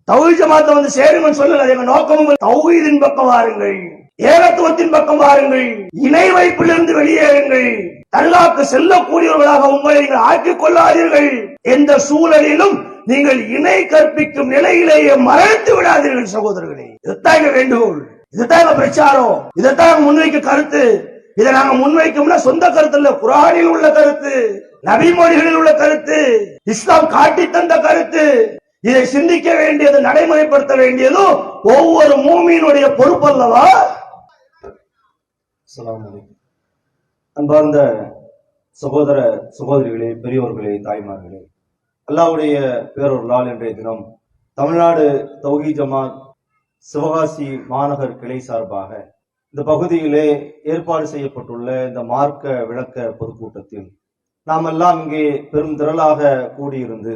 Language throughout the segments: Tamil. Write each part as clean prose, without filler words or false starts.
தௌஹீத் ஜமாத்தை வந்து சேருங்கன்னு சொல்லல. எங்க நோக்கமும் தௌஹீதின் பக்கம் வாருங்கள், ஏகத்துவத்தின் பக்கம் வாருங்கள், இணை வைப்பிலிருந்து வெளியேறுங்கள், தல்லாக்கு செல்லக்கூடியவர்களாக உங்களை நீங்கள் ஆக்கிக் கொள்ளாதீர்கள். எந்த சூழலிலும் நீங்கள் இணை கற்பிக்கும் நிலையிலேயே மறைத்து விடாதீர்கள் சகோதரர்களே. இதுதான் எங்க வேண்டுகோள், இதுதான் எங்க பிரச்சாரம், இதைத்தான் முன்வைக்க கருத்து. இதை நாங்க முன்வைக்கோம்னா சொந்த கருத்து இல்ல, குர்ஆனில் உள்ள கருத்து, நபிமொழிகளில் உள்ள கருத்து, இஸ்லாம் காட்டி தந்த கருத்து. இதை சிந்திக்க வேண்டியது, நடைமுறைப்படுத்த வேண்டியதும் ஒவ்வொரு மூமியினுடைய பொறுப்பு அல்லவா? அன்பார்ந்த சகோதர சகோதரிகளே, பெரியோர்களே, தாய்மார்களே, அல்லாஹ்வுடைய பேரொருளால் இன்றைய தினம் தமிழ்நாடு தௌஹீத் ஜமாத் சிவகாசி மாநகர் கிளை சார்பாக இந்த பகுதியிலே ஏற்பாடு செய்யப்பட்டுள்ள இந்த மார்க்க விளக்க பொதுக்கூட்டத்தில் நாம் எல்லாம் இங்கே பெரும் திரளாக கூடியிருந்து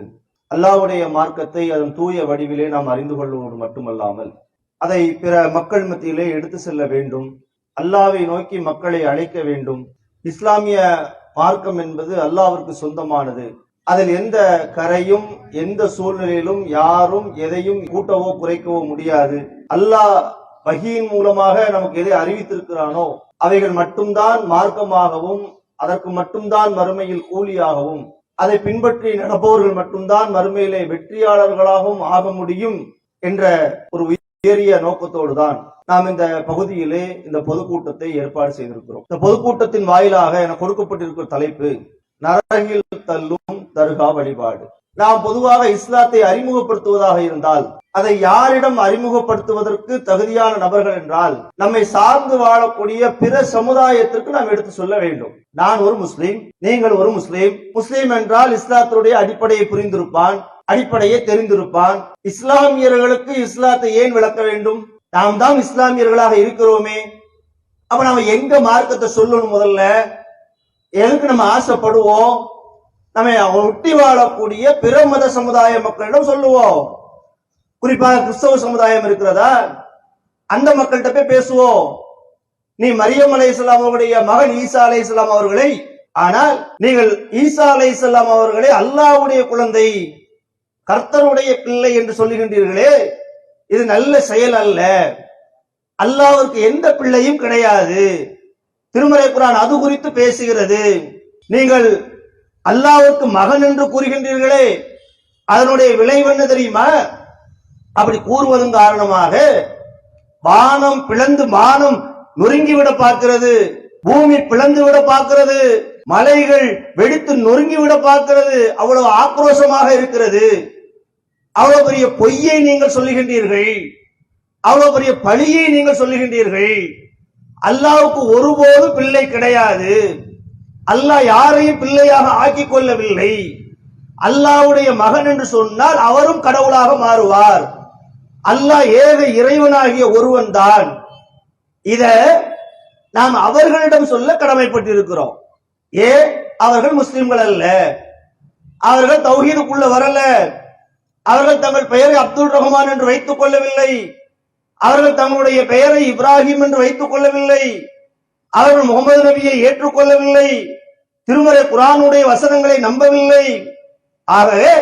அல்லாஹ்வுடைய மார்க்கத்தை அதன் தூய வடிவிலே நாம் அறிந்து கொள்வது மட்டுமல்லாமல் அதை பிற மக்கள் மத்தியிலே எடுத்து செல்ல வேண்டும், அல்லாஹ்வை நோக்கி மக்களை அழைக்க வேண்டும். இஸ்லாமிய மார்க்கம் என்பது அல்லாஹ்விற்கு சொந்தமானது. அதில் எந்த கரையும் எந்த சூழ்நிலையிலும் யாரும் எதையும் கூட்டவோ குறைக்கவோ முடியாது. அல்லாஹ் வஹீயின் மூலமாக நமக்கு எதை அறிவித்திருக்கிறானோ அவைகள் மட்டும்தான் மார்க்கமாகவும் அதற்கு மட்டும்தான் மறுமையில் கூலியாகவும் அதை பின்பற்றி நடப்பவர்கள் மட்டும்தான் மறுமையிலே வெற்றியாளர்களாகவும் ஆக முடியும் என்ற ஒரு உயரிய நோக்கத்தோடு தான் நாம் இந்த பகுதியிலே இந்த பொதுக்கூட்டத்தை ஏற்பாடு செய்திருக்கிறோம். இந்த பொதுக்கூட்டத்தின் வாயிலாக என கொடுக்கப்பட்டிருக்கிற தலைப்பு நரகில் தள்ளும் தர்கா வழிபாடு. நாம் பொதுவாக இஸ்லாத்தை அறிமுகப்படுத்துவதாக இருந்தால் அதை யாரிடம் அறிமுகப்படுத்துவதற்கு தகுதியான நபர்கள் என்றால் நம்மை சார்ந்து வாழக்கூடிய பிற சமுதாயத்திற்கு நாம் எடுத்து சொல்ல வேண்டும். நான் ஒரு முஸ்லீம், நீங்கள் ஒரு முஸ்லீம். முஸ்லீம் என்றால் இஸ்லாத்தினுடைய அடிப்படையை புரிந்திருப்பான், அடிப்படையை தெரிந்திருப்பான். இஸ்லாமியர்களுக்கு இஸ்லாத்தை ஏன் விளக்க வேண்டும்? நாம் தான் இஸ்லாமியர்களாக இருக்கிறோமே. அப்ப நம்ம எங்க மார்க்கத்தை சொல்லணும்? முதல்ல எதுக்கு நம்ம ஆசைப்படுவோம்? நம்ம ஒட்டி வாழக்கூடிய பிற மத சமுதாய மக்களிடம் சொல்லுவோம். குறிப்பாக கிறிஸ்தவ சமுதாயம் இருக்கிறதா, அந்த மக்கள்கிட்ட போய் பேசுவோம். நீ மரியம் அலைஹிஸ்ஸலாம் அவர்களுடைய மகன் ஈசா அலைஹிஸ்ஸலாம் அவர்களை, ஆனால் நீங்கள் ஈசா அலைஹிஸ்ஸலாம் அவர்களை அல்லாஹ்வுடைய குழந்தை, கர்த்தருடைய பிள்ளை என்று சொல்லுகின்றீர்களே, இது நல்ல செயல் அல்ல. அல்லாஹ்வுக்கு எந்த பிள்ளையும் கிடையாது. திருமறை குர்ஆன் அது குறித்து பேசுகிறது. நீங்கள் அல்லாஹ்வுக்கு மகன் என்று கூறுகின்றீர்களே, அதனுடைய விளைவு என்ன தெரியுமா? அப்படி கூறுவதன் காரணமாக வானம் பிளந்து வானம் நொறுங்கிவிட பார்க்கிறது, பூமி பிளந்து விட பார்க்கிறது, மலைகள் வெடித்து நொறுங்கிவிட பார்க்கிறது. அவ்வளவு ஆக்ரோஷமாக இருக்கிறது. அவ்வளவு பெரிய பொய்யை நீங்கள் சொல்லுகின்றீர்கள், அவ்வளவு பெரிய பழியை நீங்கள் சொல்லுகின்றீர்கள். அல்லாஹ்வுக்கு ஒருபோது பிள்ளை கிடையாது. அல்லாஹ் யாரையும் பிள்ளையாக ஆக்கிக் கொள்ளவில்லை. அல்லாஹ்வுடைய மகன் என்று சொன்னால் அவரும் கடவுளாக மாறுவார். அல்லாஹ் ஏக இறைவனாகிய ஒருவன் தான். இத நாம் அவர்களிடம் சொல்ல கடமைப்பட்டிருக்கிறோம். ஏன்? அவர்கள் முஸ்லிம்கள் அல்ல, அவர்கள் தௌஹீதுக்குள்ள வரல, அவர்கள் தங்கள் பெயரை அப்துல் ரஹ்மான் என்று வைத்துக் கொள்ளவில்லை, அவர்கள் தங்களுடைய பெயரை இப்ராஹிம் என்று வைத்துக் கொள்ளவில்லை, அவர்கள் முகமது நபியை ஏற்றுக்கொள்ளவில்லை, திருமறை குர்ஆனுடைய வசனங்களை நம்பவில்லை. ஆகவே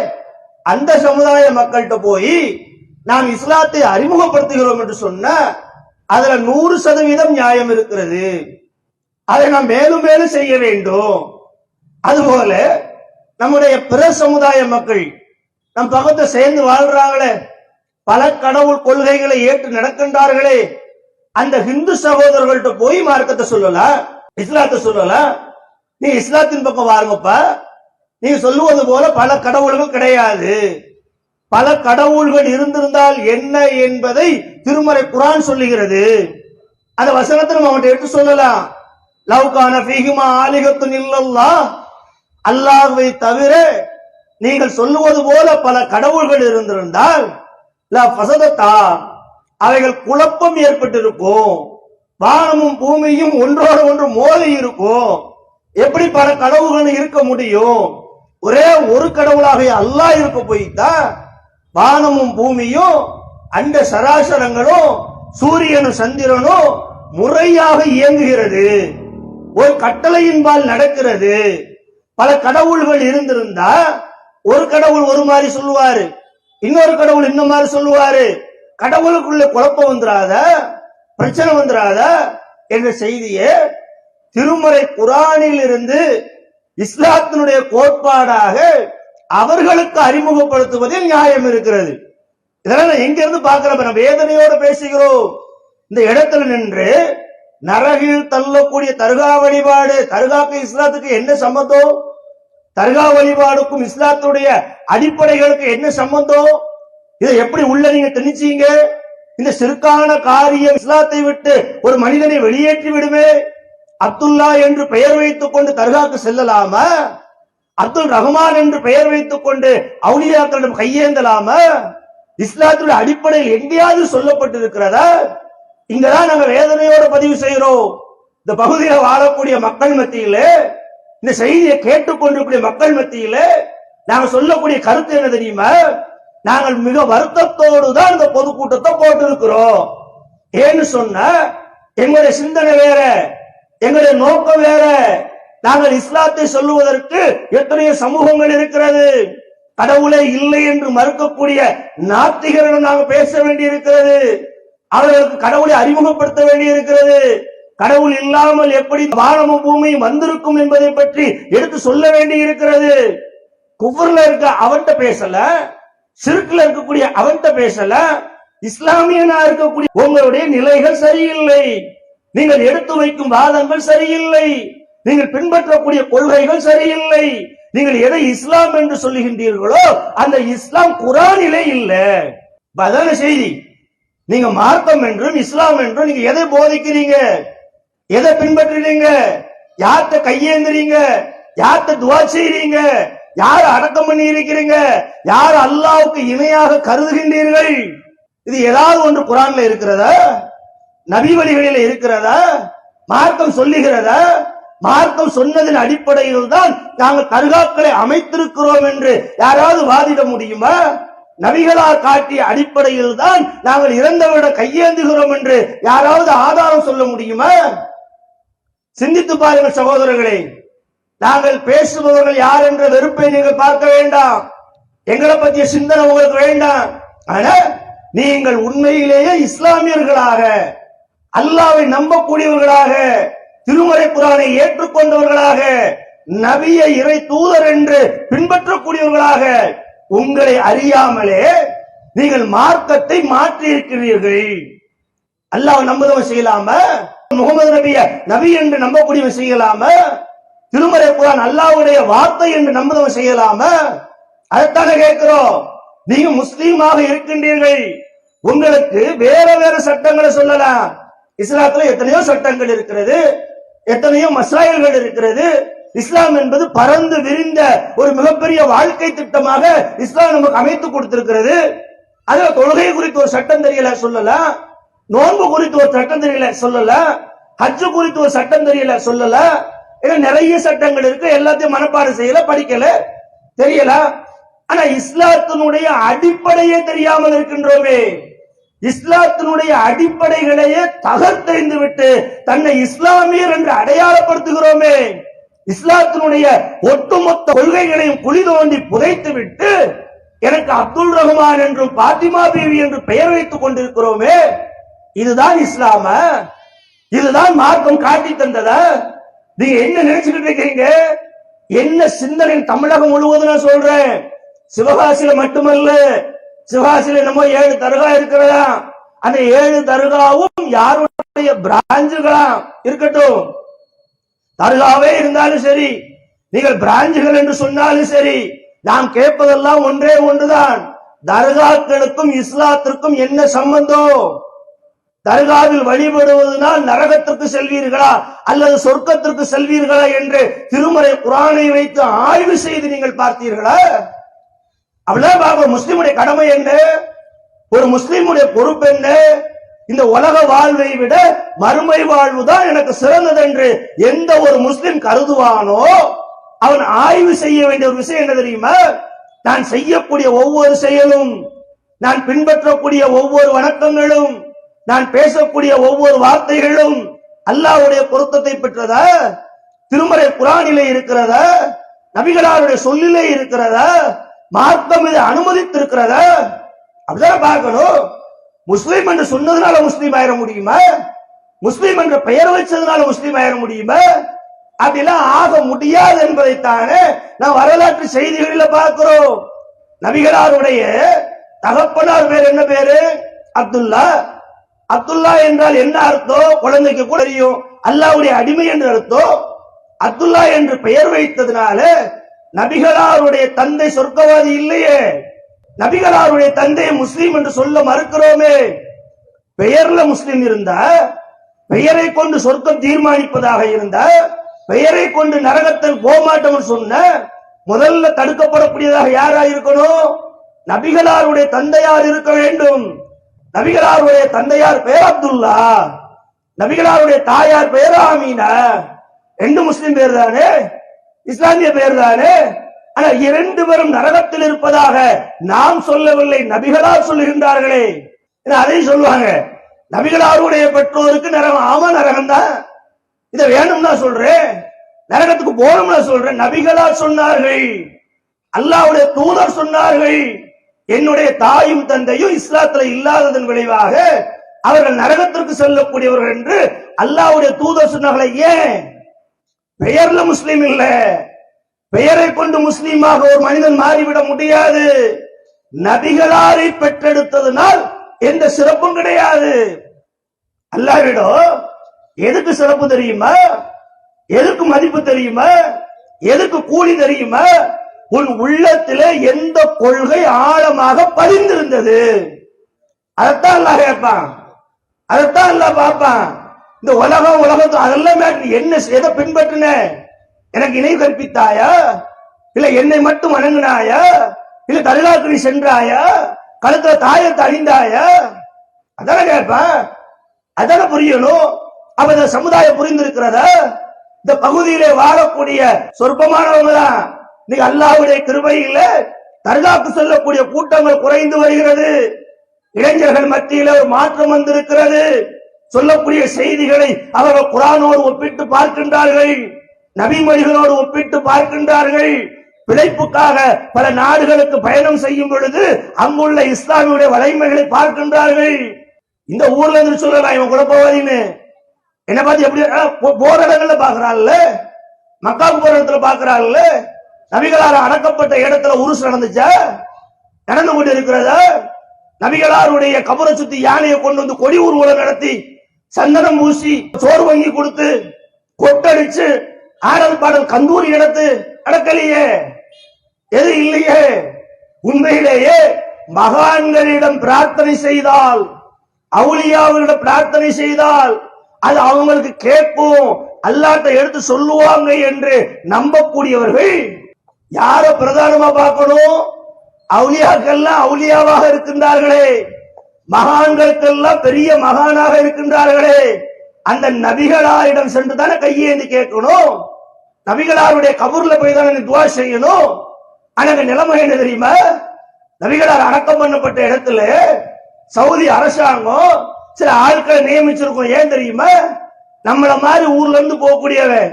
அந்த சமுதாய மக்கள்கிட்ட போய் நாம் இஸ்லாத்தை அறிமுகப்படுத்துகிறோம் என்று சொன்ன அதுல 100% நியாயம் இருக்கிறது. அதை நாம் மேலும் மேலும் செய்ய வேண்டும். அதுபோல நம்முடைய பிற சமுதாய மக்கள் நம் பக்கத்தை சேர்ந்து வாழ்றாங்களே, பல கடவுள் கொள்கைகளை ஏற்று நடக்கின்றார்களே, அந்த ஹிந்து சகோதரர்கள்ட்ட போய் மார்க்கத்தை சொல்லலாம், இஸ்லாத்தை சொல்லலாம். நீ இஸ்லாத்தின் பக்கம் வாருங்கப்பா, நீ சொல்லுவது போல பல கடவுள்கள் கிடையாது. பல கடவுள்கள் இருந்திருந்தால் என்ன என்பதை திருமறை குர்ஆன் சொல்லுகிறது. அந்த வசனத்தை நம்ம அவன்கிட்ட எடுத்து சொல்லலாம். லவ் கான ஃபீஹிமா ஆலிஹத்துன் இல்லல்லாஹ், அல்லாஹ்வை தவிர நீங்கள் சொல்லுவது போல பல கடவுள்கள் இருந்திருந்தால் லா ஃபஸதத்தா, அவைகள் குழப்பம் ஏற்பட்டிருக்கும், வானமும் பூமியும் ஒன்றோடு ஒன்று மோதி இருக்கும். எப்படி பல கடவுள்கள் இருக்க முடியும்? ஒரே ஒரு கடவுளாக அல்லாஹ் இருக்க போய்தான் வானமும் பூமியும் அண்ட சராசரங்களும் சூரியனும் சந்திரனும் முறையாக இயங்குகிறது, ஒரு கட்டளையின்பால் நடக்கிறது. பல கடவுள்கள் இருந்திருந்தா ஒரு கடவுள் ஒரு மாதிரி சொல்லுவாரு, இன்னொரு கடவுள் இந்த மாதிரி சொல்லுவாரு, கடவுளுக்குள்ள குழப்பம் வந்துராத, பிரச்சனை வந்துராத என்ற செய்தியை திருமறை குரானில் இருந்து இஸ்லாத்தினுடைய கோட்பாடாக அவர்களுக்கு அறிமுகப்படுத்துவதில் நியாயம் இருக்கிறது. இதெல்லாம் எங்க இருந்து பார்க்கிறோம்? நம்ம வேதனையோடு பேசுகிறோம். இந்த இடத்துல நின்று நரகில் தள்ளக்கூடிய தர்கா வழிபாடு, தர்காக்கு இஸ்லாத்துக்கு என்ன சம்பந்தம்? தர்கா வழிபாடுக்கும் இஸ்லாத்துடைய அடிப்படைகளுக்கு என்ன சம்பந்தம்? இதை எப்படி உள்ள நீங்க திணிச்சீங்க? இந்த சிறுக்கான காரியம் இஸ்லாத்தை விட்டு ஒரு மனிதனை வெளியேற்றி விடுமே. அப்துல்லா என்று பெயர் வைத்துக் கொண்டு தர்காக்கு செல்லலாமா? அப்துல் ரஹ்மான் என்று பெயர் வைத்துக் கொண்டு அவுலியாக்களிடம் கையேந்தலாமா? இஸ்லாத்துடைய அடிப்படையில் எங்கேயாவது சொல்லப்பட்டிருக்கிறதா? இங்கதான் நாங்க வேதனையோடு பதிவு செய்கிறோம். இந்த பகுதியில் வாழக்கூடிய மக்கள் மத்தியிலே, இந்த செய்தியை கேட்டுக்கொண்டிருக்கூடிய மக்கள் மத்தியிலே நாங்க சொல்லக்கூடிய கருத்து என்ன தெரியுமா? நாங்கள் மிக வருத்தத்தோடு தான் இந்த பொதுக்கூட்டத்தை போட்டிருக்கிறோம். ஏன்னு சொன்ன எங்களுடைய சிந்தனை வேற, எங்களுடைய நோக்கம் வேற. நாங்கள் இஸ்லாத்தை சொல்லுவதற்கு எத்தனையோ சமூகங்கள் இருக்கிறது. கடவுளே இல்லை என்று மறுக்கக்கூடிய நாத்திகரிடம் நாங்கள் பேச வேண்டி இருக்கிறது. அவர்களுக்கு கடவுளை அறிமுகப்படுத்த வேண்டி இருக்கிறது. கடவுள் இல்லாமல் எப்படி வானமும் பூமியும் வந்திருக்கும் என்பதை பற்றி எடுத்து சொல்ல வேண்டி இருக்கிறது. குஃப்ர்ல இருக்க அவன்கிட்ட பேசல, ஷிர்க்ல இருக்கக்கூடிய அவன்கிட்ட பேசல, இஸ்லாமியனா இருக்கக்கூடிய உங்களுடைய நிலைகள் சரியில்லை. நீங்கள் எடுத்து வைக்கும் வாதங்கள் சரியில்லை. நீங்கள் பின்பற்றக்கூடிய கொள்கைகள் சரியில்லை. நீங்கள் எதை இஸ்லாம் என்று சொல்லுகின்றீர்களோ அந்த இஸ்லாம் குரானிலே இல்லை. அதான செய்தி. நீங்க மார்க்கம் என்றும் இஸ்லாம் என்றும் நீங்க எதை போதிக்கிறீங்க? எதை பின்பற்றுறீங்க? யார்கிட்ட கையேந்துறீங்க? யார்கிட்ட துவா செய்றீங்க? யார் அடக்கம் பண்ணி இருக்கிறீங்க? யார் அல்லாஹ்வுக்கு இணையாக கருதுகின்றீர்கள்? இது ஏதாவது ஒன்று குரான்ல இருக்கிறதா? நபி வழிகளில் இருக்கிறதா? மார்க்கம் சொல்லுகிறதா? மார்க்கம் சொன்னதின் அடிப்படையில் தான் நாங்கள் தர்காக்களை அமைத்திருக்கிறோம் என்று யாராவது வாதிட முடியுமா? நபிகளார் காட்டிய அடிப்படையில் தான் நாங்கள் இறந்தவிட கையேந்துகிறோம் என்று யாராவது ஆதாரம் சொல்ல முடியுமா? சிந்தித்து பாருங்கள் சகோதரர்களே. நாங்கள் பேசுபவர்கள் யார் என்ற வெறுப்பை நீங்கள் பார்க்க வேண்டாம். எங்களை பற்றிய சிந்தனை உங்களுக்கு வேண்டாம். ஆனா நீங்கள் உண்மையிலேயே இஸ்லாமியர்களாக, அல்லாஹ்வை நம்பக்கூடியவர்களாக, திருமறை குர்ஆனை ஏற்றுக்கொண்டவர்களாக, நபியை இறை தூதர் என்று பின்பற்றக்கூடியவர்களாக உங்களை அறியாமலே நீங்கள் மார்க்கத்தை மாற்றி இருக்கிறீர்கள். அல்லாஹ் நம்புதவன் செய்யலாம? முகமது நபிய நபி என்று நம்பக்கூடியவன் செய்யலாம? திருமறை குர்ஆன் அல்லாஹ்வுடைய வார்த்தை என்று நம்புதவன் செய்யலாம? அதைத்தானே கேட்கிறோம். நீங்க முஸ்லீமாக இருக்கின்றீர்கள், உங்களுக்கு வேற வேற சட்டங்களை சொல்லலாம். இஸ்லாத்துல எத்தனையோ சட்டங்கள் இருக்கிறது, எத்தனையோ மசாயல்கள் இருக்கிறது. இஸ்லாம் என்பது பறந்து விரிந்த ஒரு மிகப்பெரிய வாழ்க்கை திட்டமாக இஸ்லாம் நமக்கு அமைத்து கொடுத்திருக்கிறது. அதுல தொழுகை குறித்து ஒரு சட்டம் தெரியல சொல்லலாம், நோன்பு குறித்து ஒரு சட்டம் தெரியல சொல்லலாம், ஹஜ் குறித்து ஒரு சட்டம் தெரியல சொல்லலாம். நிறைய சட்டங்கள் இருக்கு, எல்லாத்தையும் மனப்பாடம் செய்யல, படிக்கல, தெரியல. ஆனா இஸ்லாத்தினுடைய அடிப்படையே தெரியாமல் இருக்கின்றோமே. இஸ்லாத்தினுடைய அடிப்படைகளையே தகர்த்தெறிந்து விட்டு தன்னை இஸ்லாமியர் என்று அடையாளப்படுத்துகிறோமே. இஸ்லாத்தினுடைய ஒட்டுமொத்த கொள்கைகளையும் குழி தோண்டி புதைத்து விட்டு எனக்கு அப்துல் ரஹ்மான் என்றும் பாத்திமா பீவி என்று பெயர் வைத்துக் கொண்டிருக்கிறோமே. இதுதான் இஸ்லாம? இதுதான் மார்க்கம் காட்டி தந்ததா? நீங்க என்ன நினைச்சுக்கிட்டு இருக்கீங்க? என்ன சிந்தனை தமிழகம் முழுவதும் நான் சொல்றேன். சிவகாசியில மட்டுமல்ல, சிவகாசியில நம்ம 7 தர்கா இருக்கிறதா? அந்த 7 தர்காவும் யாருடைய பிராஞ்சுகளா இருக்கட்டும். தர்காவே இருந்தாலும் சரி, நீங்கள் பிராஞ்சுகள் என்று சொன்னாலும் சரி, நாம் கேட்பதெல்லாம் ஒன்றே ஒன்றுதான். தர்காக்களுக்கும் இஸ்லாத்திற்கும் என்ன சம்பந்தம்? தர்காவில் வழிபடுவதனால் நரகத்திற்கு செல்வீர்களா அல்லது சொர்க்கத்திற்கு செல்வீர்களா என்று திருமறை குர்ஆனை வைத்து ஆய்வு செய்து நீங்கள் பார்த்தீர்களா? அவ்வளவு பார்க்க. முஸ்லிமுடைய கடமை என்ன? ஒரு முஸ்லிமுடைய பொறுப்பு என்ன? இந்த உலக வாழ்வை விட மறுமை வாழ்வு தான் எனக்கு சிறந்தது என்று எந்த ஒரு முஸ்லிம் கருதுவானோ அவன் ஆய்வு செய்ய வேண்டிய ஒரு விஷயம் என்ன தெரியுமா? நான் செய்யக்கூடிய ஒவ்வொரு செயலும், நான் பின்பற்றக்கூடிய ஒவ்வொரு வணக்கங்களும், நான் பேசக்கூடிய ஒவ்வொரு வார்த்தைகளும் அல்லாஹ்வுடைய பொருத்தத்தை பெற்றதா? திருமறை குர்ஆனிலே இருக்கிறதா? நபிகளாருடைய சொல்லிலே இருக்கிறதா? மார்க்கம் இதை அனுமதித்திருக்கிறத அப்படிதான் பார்க்கணும். முஸ்லீம் என்று சொன்னதுனால முஸ்லீம் ஆயிட முடியுமா? முஸ்லீம் என்ற பெயர் வச்சதுனால முஸ்லீம் ஆயிட முடியுமா? அப்படிலாம் ஆக முடியாது என்பதைத்தானே நான் வரலாற்று செய்திகளில் பார்க்கிறோம். நபிகளாருடைய தகப்பனார் பேர் என்ன பேரு? அப்துல்லா. அப்துல்லா என்றால் என்ன அர்த்தம்? குழந்தைக்கு கூட தெரியும். அல்லாஹ்வுடைய அடிமை என்று அர்த்தம். அப்துல்லா என்று பெயர் வைத்ததுனால நபிகளாருடைய தந்தை சொர்க்கவாதி இல்லையே. நபிகளாருடைய தந்தை முஸ்லீம் என்று சொல்ல மறுக்கிறோமே. பெயர்ல முஸ்லீம் இருந்தா, பெயரை கொண்டு சொர்க்கம் தீர்மானிப்பதாக இருந்தா, பெயரை கொண்டு நரகத்தில் போமாட்டம் சொன்ன முதல்ல தடுக்கப்படக்கூடியதாக யாரா இருக்கணும்? நபிகளாருடைய தந்தையார் இருக்க வேண்டும். நபிகளாருடைய தந்தையார் பேர் அப்துல்லா, நபிகளாருடைய தாயார் பேர் ஆமீனா. ரெண்டு முஸ்லிம் பேர் தானே, இஸ்லாமிய பேர் தானே. ஆனா இரண்டு பேரும் நரகத்தில் இருப்பதாக நாம் சொல்லவில்லை, நபிகளார் சொல்லுகின்றார்களே. அதை சொல்லுவாங்க, நபிகளாருடைய பெற்றோருக்கு நரகம். ஆமா நரகம் தான், இதை வேணும்னா சொல்றேன், நரகத்துக்கு போகணும்னா சொல்றேன். நபிகளார் சொன்னார்கள், அல்லாஹ்வுடைய தூதர் சொன்னார்கள், என்னுடைய தாயும் தந்தையும் இஸ்லாத்துல இல்லாததன் விளைவாக அவர்கள் நரகத்திற்கு செல்லக்கூடியவர்கள் என்று அல்லாஹ்வுடைய தூதர் சொன்னார்களே. ஏன்? பெயர்ல முஸ்லீம் இல்ல, பெயரை கொண்டு முஸ்லீமாக ஒரு மனிதன் மாறிவிட முடியாது. நபிகளாரை பெற்றெடுத்ததனால் எந்த சிறப்பும் கிடையாது. அல்லாஹ்விடம் எதுக்கு சிறப்பு தெரியுமா? எதுக்கு மதிப்பு தெரியுமா? எதுக்கு கூலி தெரியுமா? உன் உள்ளத்திலே எந்த கொள்கை ஆழமாக பதிந்திருந்தது, அதைத்தான் அல்லாஹ் கேட்பான், அதைத்தான் அல்லாஹ் பார்ப்பான். இந்த உலகத்து அதெல்லாம் என்ன எதை பின்பற்றின? எனக்கு இணை கற்பித்தாயா, இல்ல என்னை மட்டும் வணங்கினாயா, இல்ல தர்காவுக்கு நீ சென்றாயா, கழுத்துல தாயத்தை அணிந்தாயா? அதான கேட்பான், அதான புரியணும். அப்ப இந்த சமுதாயம் புரிந்திருக்கிறதா? இந்த பகுதியிலே வாழக்கூடிய சொற்பமானவங்க தான் நீங்க அல்லாஹ்வுடைய கிருபையில தர்காவுக்கு செல்லக்கூடிய கூட்டங்கள் குறைந்து வருகிறது. இளைஞர்கள் மத்தியில ஒரு மாற்றம் வந்திருக்கிறது. சொல்லக்கூடிய செய்திகளை அவர்கள் குர்ஆனோடு ஒப்பிட்டு பார்க்கின்றார்கள், நபிமொழிகளோடு ஒப்பிட்டு பார்க்கின்றார்கள். பிழைப்புக்காக பல நாடுகளுக்கு பயணம் செய்யும் பொழுது அங்குள்ள இஸ்லாமியுடைய வலைமைகளை பார்க்கின்றார்கள். இந்த ஊர்ல இருந்து சொல்லலாம் இவன் குழப்பவாதின்னு, என்ன பார்த்து எப்படி போற இடங்கள்ல பாக்குறாள்ல, மக்காவுக்கு போற இடத்துல பாக்குறாள்ல. நபிகளார் அடக்கப்பட்ட இடத்துல உருசு நடந்துச்சா? நடந்து கொண்டு இருக்கிறதா? நபிகளாருடைய கபரை சுத்தி யானையை கொண்டு வந்து கொடி ஊர்வலம் நடத்தி சந்தனம் பூசி சோறு வாங்கி கொடுத்து கொட்டடிச்சு ஆடல் பாடல் கந்தூரி எடுத்து நடக்கலையே, எது இல்லையே. உண்மையிலேயே மகான்களிடம் பிரார்த்தனை செய்தால், அவுலியாவிடம் பிரார்த்தனை செய்தால் அது அவங்களுக்கு கேட்கும், அல்லாஹ்ட்ட எடுத்து சொல்லுவாங்க என்று நம்பக்கூடியவர்கள் யார பிரதானமா பார்க்கணும்? அவுலியாக்கெல்லாம் அவுலியாவாக இருக்கின்றார்களே, மகான்களுக்கெல்லாம் பெரிய மகானாக இருக்கின்றார்களே, அந்த நபிகளாரிடம் சென்று தானே கையேந்தி கேட்கணும். நபிகளாருடைய கபூர்ல போய் தானே துவா செய்யணும். ஆனா நிலைமை என்ன தெரியுமா? நபிகளார் அடக்கம் பண்ணப்பட்ட இடத்துல சவுதி அரசாங்கம் சில ஆட்களை நியமிச்சிருக்கும். ஏன் தெரியுமா? நம்மள மாதிரி ஊர்ல இருந்து போகக்கூடியவன்,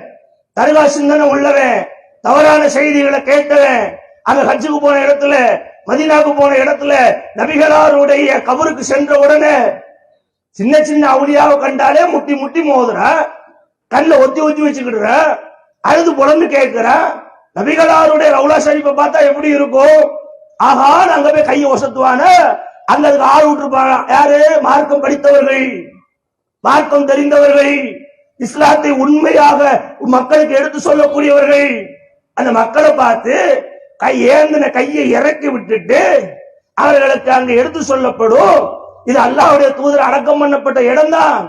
தர்கா சிந்தனை உள்ளவன், தவறான செய்திகளை கேட்டவன், அங்க ஹஜ்ஜுக்கு போன இடத்துல, மதீனாவுக்கு போன இடத்துல நபிகளாருடைய கபருக்கு சென்ற உடனே சின்ன சின்ன அவுலியாவை கண்டாலே முட்டி முட்டி மோதுறா, கண்ணில் ஒத்தி ஒத்தி வச்சுக்கிடுற, அழுது புலந்து கேட்கிற. நபிகளாருடைய ரவுலா ஷரீஃபை பார்த்தா எப்படி இருக்கும்? ஆஹா, அங்க போய் கையை ஒசத்துவான, அங்க அதுக்கு ஆள் விட்டுருப்பாங்க. யாரு? மார்க்கம் படித்தவர்கள், மார்க்கம் தெரிந்தவர்கள், இஸ்லாத்தை உண்மையாக மக்களுக்கு எடுத்து சொல்லக்கூடியவர்கள். அந்த மக்களை பார்த்து ஏந்தின கையை இறக்கி விட்டுட்டு அவர்களுக்கு அங்க எடுத்து சொல்லப்படும், இது அல்லாஹ்வுடைய தூதர் அடக்கம் பண்ணப்பட்ட இடம் தான்.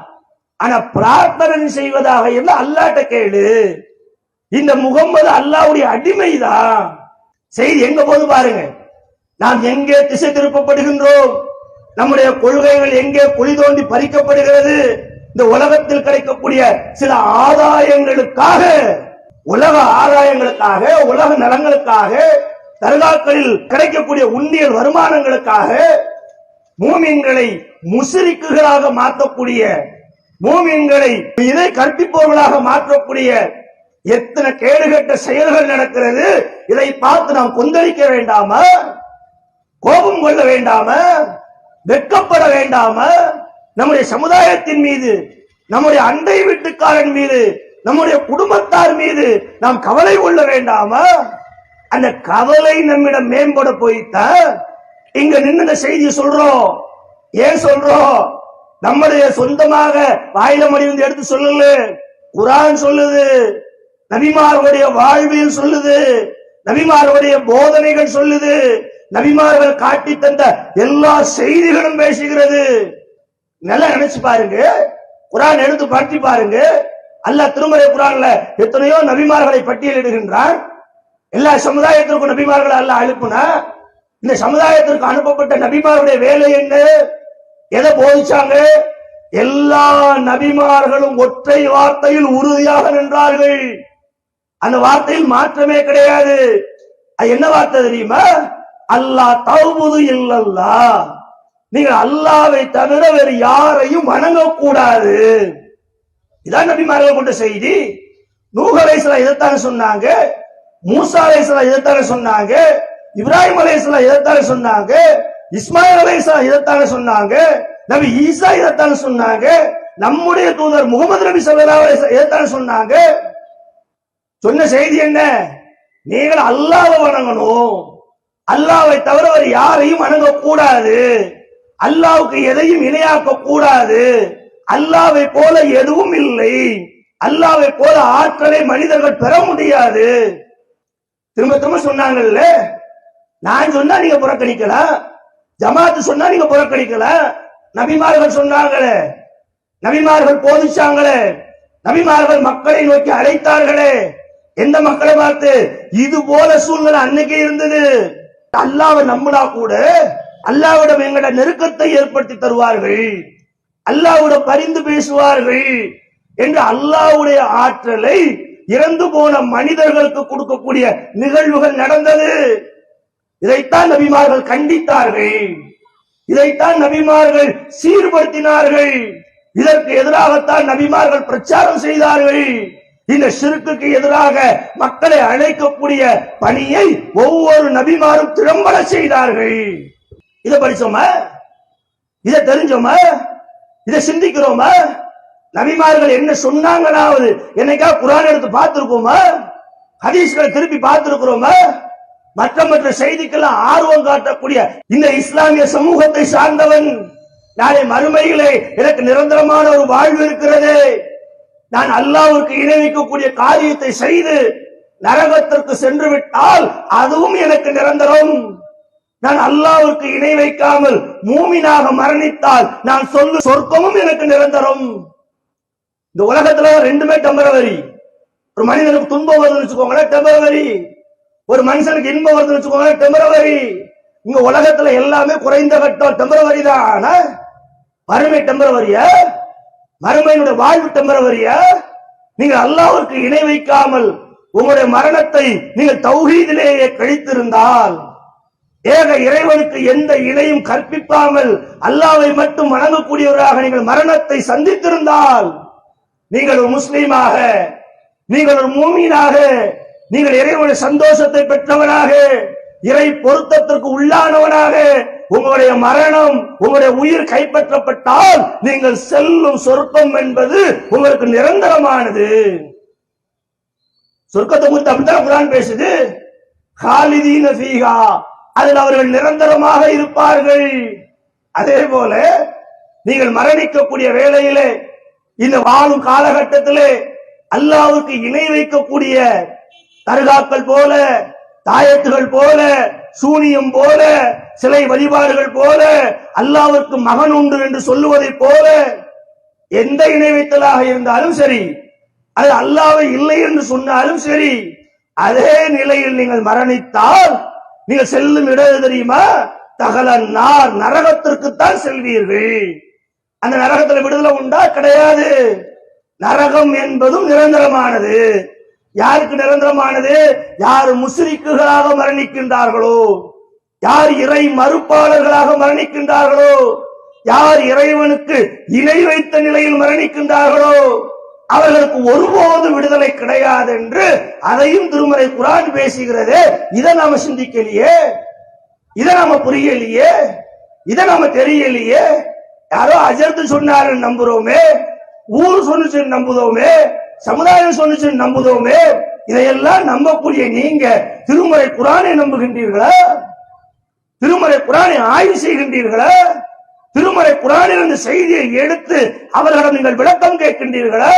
ஆனா பிரார்த்தனை செய்வதாக இருந்தால் அல்லாஹ்ட்ட கேளு. இந்த முகம்மது அல்லாஹ்வுடைய அடிமைதான். செய்தி எங்க போது பாருங்க. நாம் எங்கே திசை திருப்பப்படுகின்றோம், நம்முடைய கொள்கைகள் எங்கே குழி தோண்டி பறிக்கப்படுகிறது. இந்த உலகத்தில் கிடைக்கக்கூடிய சில ஆதாயங்களுக்காக, உலக ஆதாயங்களுக்காக, உலக நலங்களுக்காக, தர்காக்களில் கிடைக்கக்கூடிய உண்டியல் வருமானங்களுக்காக மூமின்களை முஸ்ரிக்குகளாக மாற்றக்கூடிய, மூமின்களை இதை கற்பிப்பவர்களாக மாற்றக்கூடிய எத்தனை கேடுகட்ட செயல்கள் நடக்கிறது. இதை பார்த்து நாம் கொந்தளிக்க வேண்டாமா? கோபம் கொள்ள வேண்டாமா? வெட்கப்பட வேண்டாமா? நம்முடைய சமுதாயத்தின் மீது, நம்முடைய அண்டை வீட்டுக்காரன் மீது, நம்முடைய குடும்பத்தார் மீது நாம் கவலை கொள்ள வேண்டாமா? அந்த கவலை நம்மிடம் மேம்பட போய்த்தான் இங்க நின்று இந்த செய்தியை சொல்றோம். ஏன் சொல்றோம்? நம்முடைய சொந்தமாக வாயில மடிந்து எடுத்து சொல்லல, குர்ஆன் சொல்லுது, நபிமார்களுடைய வாழ்வியல் சொல்லுது, நபிமார்களுடைய போதனைகள் சொல்லுது, நபிமார்கள் காட்டி தந்த எல்லா செய்திகளும் பேசுகிறது. நல்லா நினைச்சு பாருங்க, குர்ஆன் எடுத்து பற்றி பாருங்க. அல்லாஹ் திருமறை குர்ஆன்ல எத்தனையோ நபிமார்களை பட்டியலிடுகின்றான். எல்லா சமுதாயத்திற்கும் நபிமார்களை அல்லாஹ் அனுப்புனா, இந்த சமுதாயத்திற்கு அனுப்பப்பட்ட நபிமாருடைய வேலை என்ன? எதை போதிச்சாங்க? எல்லா நபிமார்களும் ஒற்றை வார்த்தையில் உறுதியாக நின்றார்கள். அந்த வார்த்தையில் மாற்றமே கிடையாது. அது என்ன வார்த்தை தெரியுமா? அல்லாஹ் தௌபுது இல்லல்லாஹ், நீங்கள் அல்லாஹ்வை தவிர வேறு யாரையும் வணங்கக்கூடாது. இதான் நபிமார்கள் கொண்ட செய்தி. நூஹ் அலைஹிஸ்ஸலாம் இதைத்தானே சொன்னாங்க, மூசா அலைஹிஸ்ஸலாம் இதைத்தானே சொன்னாங்க, இப்ராஹிம் அலைஹிஸ்ஸலாம் இதைத்தானே சொன்னாங்க, இஸ்மாயில் அலைஹிஸ்ஸலாம் இதைத்தானே சொன்னாங்க, நபி ஈசா இதைத்தானே சொன்னாங்க, நம்முடைய தூதர் முகமது நபி ஸல்லல்லாஹு அலைஹி வஸல்லம் இதைத்தானே சொன்னாங்க. சொன்ன செய்தி என்ன? நீங்கள் அல்லாஹ்வை வணங்கணும், அல்லாஹ்வை தவிர வேறு யாரையும் வணங்க கூடாது, அல்லாஹ்வுக்கு எதையும் இணையாக்க கூடாது, அல்லாஹ்வை போல எதுவும் இல்லை, அல்லாஹ்வை போல ஆற்றலை மனிதர்கள் பெற முடியாது. திரும்ப திரும்ப சொன்னாங்கல்ல. நான் சொன்னா நீங்க புறக்கணிக்கலாம், ஜமாத்து சொன்னா நீங்க புறக்கணிக்கலாம். நபிமார்கள் சொன்னாங்களே, நபிமார்கள் போதிச்சாங்களே, நபிமார்கள் மக்களை நோக்கி அழைத்தார்களே. எந்த மக்களை பார்த்து? இது போல சூழ்நிலை அன்னைக்கே இருந்தது. அல்லாஹ்வை நம்பினா கூட அல்லாஹ்விடம் எங்கட நெருக்கத்தை ஏற்படுத்தி தருவார்கள், அல்லாஹ்விடம் பரிந்து பேசுவார்கள் என்று அல்லாஹ்வுடைய ஆற்றலை இறந்து போன மனிதர்களுக்கு கொடுக்கக்கூடிய நிகழ்வுகள் நடந்தது. இதைத்தான் நபிமார்கள் கண்டித்தார்கள், இதைத்தான் நபிமார்கள் சீர்படுத்தினார்கள், இதற்கு எதிராகத்தான் நபிமார்கள் பிரச்சாரம் செய்தார்கள். இந்த ஷிர்க்குக்கு எதிராக மக்களை அழைக்கக்கூடிய பணியை ஒவ்வொரு நபிமாரும் திறம்பட செய்தார்கள். இதை படிச்சோமா? இதை தெரிஞ்சோமா? இதை சிந்திக்கிறோமா? நபிமார்கள் என்ன சொன்னாங்களாவது என்னைக்கா குர்ஆன் எடுத்து பார்த்திருக்கோமா? ஹதீஸ்களை திருப்பி பார்த்திருக்கிறோமா? மற்ற மற்ற செய்திக்கெல்லாம் ஆர்வம் காட்டக்கூடிய இந்த இஸ்லாமிய சமூகத்தை சார்ந்தவன் நாளை மறுமையிலே எனக்கு நிரந்தரமான ஒரு வாழ்வு இருக்கிறது, நான் அல்லாஹ்வுக்கு இணை வைக்கக்கூடிய காரியத்தை செய்து நரகத்திற்கு சென்று விட்டால் அதுவும் எனக்கு நிரந்தரம், நான் அல்லாஹ்வுக்கு இணை வைக்காமல் மூமினாக மரணித்தால் நான் சொல்லு சொர்க்கமும் எனக்கு நிரந்தரம். இந்த உலகத்துல ரெண்டுமே டெம்பரவரி. ஒரு மனிதனுக்கு துன்பம் வருதுன்னு வச்சுக்கோங்களேன், டெம்பரவரி. ஒரு மனுஷனுக்கு இன்பம் வருதுன்னு வச்சுக்கோங்களேன், டெம்பரவரி. இங்க உலகத்துல எல்லாமே குறைந்த கட்டம், டெம்பரவரி தான். மறுமை டெம்பரவரியா? மறுமையினுடைய வாழ்வு டெம்பரவரியா? நீங்கள் அல்லாஹ்வுக்கு இணை வைக்காமல் உங்களுடைய மரணத்தை நீங்கள் தௌஹீதிலேயே கழித்திருந்தால், ஏக இறைவனுக்கு எந்த இணையும் கற்பிக்காமல் அல்லாஹ்வை மட்டும் வணங்கக்கூடியவராக நீங்கள் மரணத்தை சந்தித்திருந்தால், நீங்கள் ஒரு முஸ்லீமாக, நீங்கள் ஒரு மூமீனாக, நீங்கள் இறைவனுடைய சந்தோஷத்தை பெற்றவனாக, இறை பொருத்தத்திற்கு உள்ளானவனாக உங்களுடைய மரணம், உங்களுடைய உயிர் கைப்பற்றப்பட்டால் நீங்கள் செல்லும் சொர்க்கம் என்பது உங்களுக்கு நிரந்தரமானது. சொர்க்கத்தை குறித்து அப்படித்தான் குர்ஆன் பேசுது. காலிதீன ஃபீஹா, அதில் அவர்கள் நிரந்தரமாக இருப்பார்கள். அதே போல நீங்கள் மரணிக்கக்கூடிய வேளையிலே, இந்த வாழும் காலகட்டத்திலே அல்லாஹ்வுக்கு இணை வைக்கக்கூடிய தர்காக்கள் போல, தாயத்துகள் போல, சூனியம் போல, சிலை வழிபாடுகள் போல, அல்லாஹ்வுக்கு மகன் உண்டு என்று சொல்லுவதை போல எந்த இணை வைத்தலாக இருந்தாலும் சரி, அது அல்லாஹ்வை இல்லை என்று சொன்னாலும் சரி, அதே நிலையில் நீங்கள் மரணித்தால் நீங்கள் செல்லும் இடம் தெரியுமா? தகலன்னார், நரகத்திற்குத்தான் செல்வீர்கள். அந்த நரகத்தில் விடுதலை உண்டா? கிடையாது. நரகம் என்பதும் நிரந்தரமானது. யாருக்கு நிரந்தரமானது? யார் முஸ்ரிக்குகளாக மரணிக்கின்றார்களோ, யார் இறை மறுப்பாளர்களாக மரணிக்கின்றார்களோ, யார் இறைவனுக்கு இணை வைத்த நிலையில் மரணிக்கின்றார்களோ, அவர்களுக்கு ஒருபோது விடுதலை கிடையாது என்று அதையும் திருமறை குர்ஆன் பேசுகிறது. இதை நாம சிந்திக்கலையே, இதை நாம புரியலையே, இதை நாம தெரியலையே. யாரோ அஜர்த்து சொன்னாரு நம்புறோமே, ஊர் சொன்னுச்சு நம்புதோமே, சமுதாயம் சொன்னுச்சு நம்புதோமே. இதையெல்லாம் நம்பக்கூடிய நீங்க திருமறை குர்ஆனை நம்புகின்றீர்களா? திருமறை குர்ஆனை ஆய்வு செய்கின்றீர்களா? திருமறை குர்ஆனில் இந்த செய்தியை எடுத்து அவர்களிடம் நீங்கள் விளக்கம் கேட்கின்றீர்களா?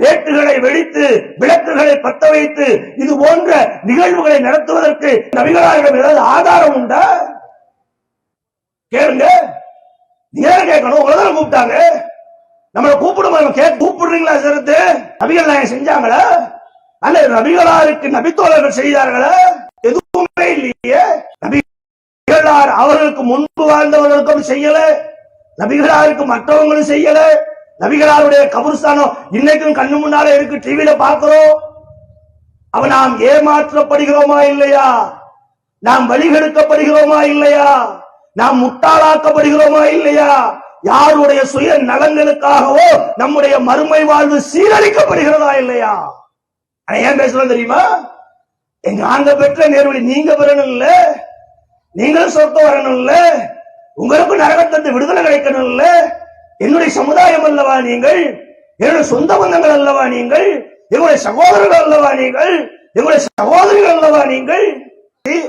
வேட்டுகளை வெடித்து விளக்குகளை பத்த வைத்து இது போன்ற நிகழ்வுகளை நடத்துவதற்கு நபிகளாரிடம் ஏதாவது ஆதாரம் உண்டா? கேளுங்க. நீங்க கேட்கணும். உங்களை கூப்பிட்டாங்க, நம்மளை கூப்பிடுமா? கூப்பிடுறீங்களா? சிறத்து நபிகள் நாயகம் செஞ்சாங்களா? அல்ல நபிகளாருக்கு நபித்தோழர்கள் செய்தார்களா? எதுவுமே இல்லையே. நபிகளார் அவர்களுக்கு முன்பு வாழ்ந்தவர்களுக்கும் செய்யல, நபிகளாருக்கு மற்றவங்களும் செய்யல. நபிகளாருடைய கபர்ஸ்தானம் இன்னைக்கும் கண்ணு முன்னால இருக்கு, டிவியில பாக்குறோம். அவ நாம் ஏமாற்றப்படுகிறோமா இல்லையா? நாம் வழிகெடுக்கப்படுகிறோமா இல்லையா? நாம் முட்டாளாக்கப்படுகிறோமா இல்லையா? யாருடைய சுய நலன்களுக்காகவோ நம்முடைய மறுமை வாழ்வு சீரழிக்கப்படுகிறதா இல்லையா? ஏன் பேசலாம் தெரியுமா? எங்க ஆங்க பெற்ற நேர்வழி நீங்க பெறணும் இல்ல, நீங்களும் சொர்க்கம் வரணும் இல்ல, உங்களுக்கும் நரகத்திலிருந்து விடுதலை கிடைக்கணும் இல்ல. என்னுடைய சமுதாயம் அல்லவா நீங்கள், என்னுடைய சொந்த பந்தங்கள் அல்லவா நீங்கள், எங்களுடைய சகோதரர்கள் அல்லவா நீங்கள், எங்களுடைய சகோதரிகள் அல்லவா நீங்கள்.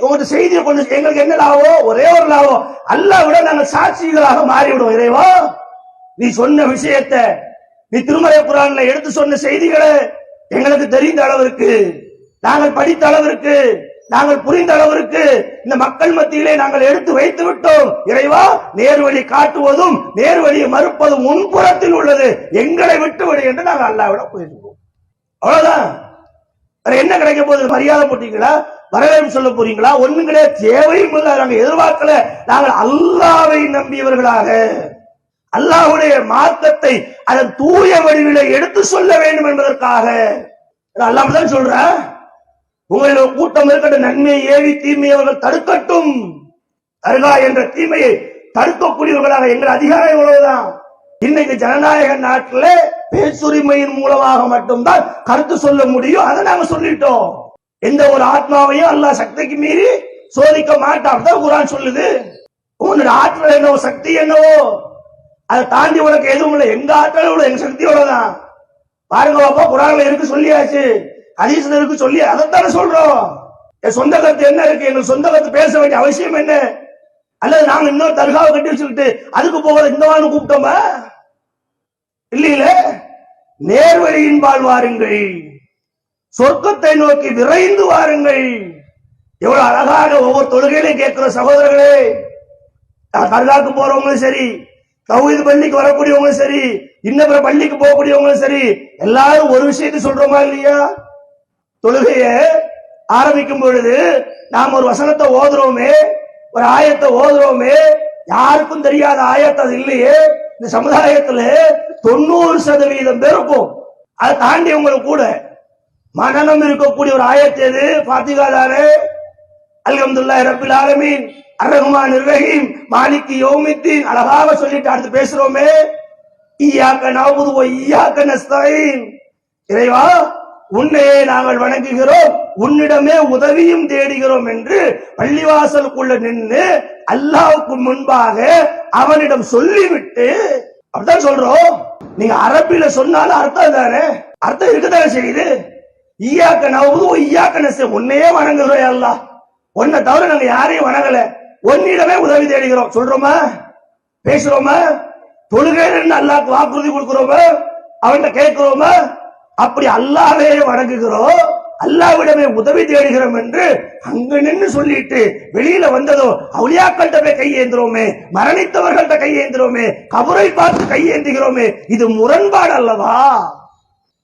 உங்களுடைய செய்தியை கொண்டு எங்களுக்கு என்ன லாபம்? ஒரே ஒரு லாபம், அல்லாஹ் விட நாங்கள் சாட்சிகளாக மாறிவிடுவோம். இறைவா, நீ சொன்ன விஷயத்தை, நீ திருமறை குர்ஆன்ல எடுத்து சொன்ன செய்திகளை எங்களுக்கு தெரிந்த அளவிற்கு, நாங்கள் படித்த அளவிற்கு, நாங்கள் புரிந்த அளவிற்கு இந்த மக்கள் மத்தியிலே நாங்கள் எடுத்து வைத்து விட்டோம். இறைவா, நேர்வழி காட்டுவதும் நேர்வழியை மறுப்பதும் முன்புறத்தில் உள்ளது, எங்களை விட்டுவிடு என்று நாங்கள் அல்லாஹ்விடம் போயிருக்கோம். அவ்வளவுதான். வேற என்ன கிடைக்க போகுது? மரியாதை போட்டீங்களா? வரவேற்பு சொல்ல போறீங்களா? ஒண்ணும் கிடையாது. தேவையும் இல்லை, நாங்கள் எதிர்பார்க்கல. நாங்கள் அல்லாஹ்வை நம்பியவர்களாக அல்லாஹ்வுடைய மார்க்கத்தை அதன் தூய வடிவிலே எடுத்து சொல்ல வேண்டும் என்பதற்காக அல்லாஹ் தான் சொல்ற. உங்களுடைய கூட்டம் இருக்கட்டும், நன்மையை ஏவி தீமையை அவர்கள் தடுக்கட்டும். தர்கா என்ற தீமையை தடுக்கக்கூடியவர்களாக எங்கள் அதிகாரம் இவ்வளவுதான். இன்னைக்கு ஜனநாயக நாட்டில் பேச்சுரிமையின் மூலமாக மட்டும்தான் கருத்து சொல்ல முடியும். அதை நாங்க சொல்லிட்டோம். எந்த ஒரு ஆத்மாவையும் அல்லாஹ் சக்திக்கு மீறி சோதிக்க மாட்டான் தான் குர்ஆன் சொல்லுது. உன்னோட ஆற்றல் என்னவோ, சக்தி என்னவோ, அதை தாண்டி உனக்கு எதுவும் இல்லை. எங்க ஆற்றல் எங்க சக்தியோடதான். பாருங்க பாப்பா, குர்ஆன்ல இருக்கு சொல்லியாச்சு, ஹதீஸ்ல இருக்கு சொல்லி அதைத்தானே சொல்றோம். என் சொந்த கருத்து என்ன இருக்கு? எங்களுக்கு சொந்த கருத்து பேச வேண்டிய அவசியம் என்ன? அல்லது நாங்க இன்னொரு தர்காவை கட்டி வச்சுக்கிட்டு அதுக்கு போக இந்த வான்னு கூப்பிட்டோமா? இல்லையில. நேர்வழியின்பால் வாருங்கள், சொர்க்கத்தை நோக்கி விரைந்து வாருங்கள். எவ்வளவு அழகாக ஒவ்வொரு தொழுகையிலையும் கேட்கிற சகோதரர்களே. தர்காக்கு போறவங்களும் சரி, தௌஹீத் பள்ளிக்கு வரக்கூடியவங்களும் சரி, இன்னபிற பள்ளிக்கு போகக்கூடியவங்களும் சரி, எல்லாரும் ஒரு விஷயத்தை சொல்றோமா இல்லையா? தொழுகைய ஆரம்பிக்கும் பொழுது நாம் ஒரு வசனத்தை ஓதுறோமே, ஒரு ஆயத்தை ஓதுறோமே, யாருக்கும் தெரியாத ஆயத்தை அது இல்லையே. இந்த சமுதாயத்துல 90% பேர் இருக்கும். அதை தாண்டி உங்களுக்கு கூட மனநம் இருக்கக்கூடிய ஒரு ஆயத்து எது? ஃபாத்திஹா தானே. அல்ஹம்துலில்லாஹி ரப்பில் ஆலமீன் அர்-ரஹ்மானிர் ரஹீம் மாலிகி யௌமித்தீன் அழகாக சொல்லிட்டு அடுத்து பேசுறோமே, இய்யாக நஅபுது வ இய்யாக நஸ்தஈன். இறைவா, உன்னையே நாங்கள் வணங்குகிறோம், உன்னிடமே உதவியும் தேடுகிறோம் என்று பள்ளிவாசலுக்குள்ள நின்று அல்லாஹ்வுக்கு முன்பாக அவனிடம் சொல்லிவிட்டு அப்படிதான் சொல்றோம். நீங்க அரபில சொன்னாலும் அர்த்தம் தானே, அர்த்தம் இருக்கதானே செய்யுது. ஈயாக்க நஅபுது வ ஈயாக நஸ்தஈன், உன்னையே வணங்குகிறோம் அல்லாஹ், உன்னை தவிர நாங்க யாரையும் வணங்கல, உன்னிடமே உதவி தேடுகிறோம் சொல்றோமா? பேசுறோமா? தொழுகைன்னு அல்லாஹ்க்கு வாக்குறுதி கொடுக்கிறோமா? அவன்கிட்ட கேட்கிறோமா? அப்படி அல்லாஹ்வே வணங்குகிறோம், அல்லாஹ்விடமே உதவி தேடுகிறோம் என்று அங்க நின்று சொல்லிட்டு வெளியில வந்ததோ அவுலியாக்கள்கிட்ட போய் கையேந்திரோமே, மரணித்தவர்கள்ட்ட கையேந்திரோமே, கபரை பார்த்து கையேந்துகிறோமே. இது முரண்பாடு அல்லவா?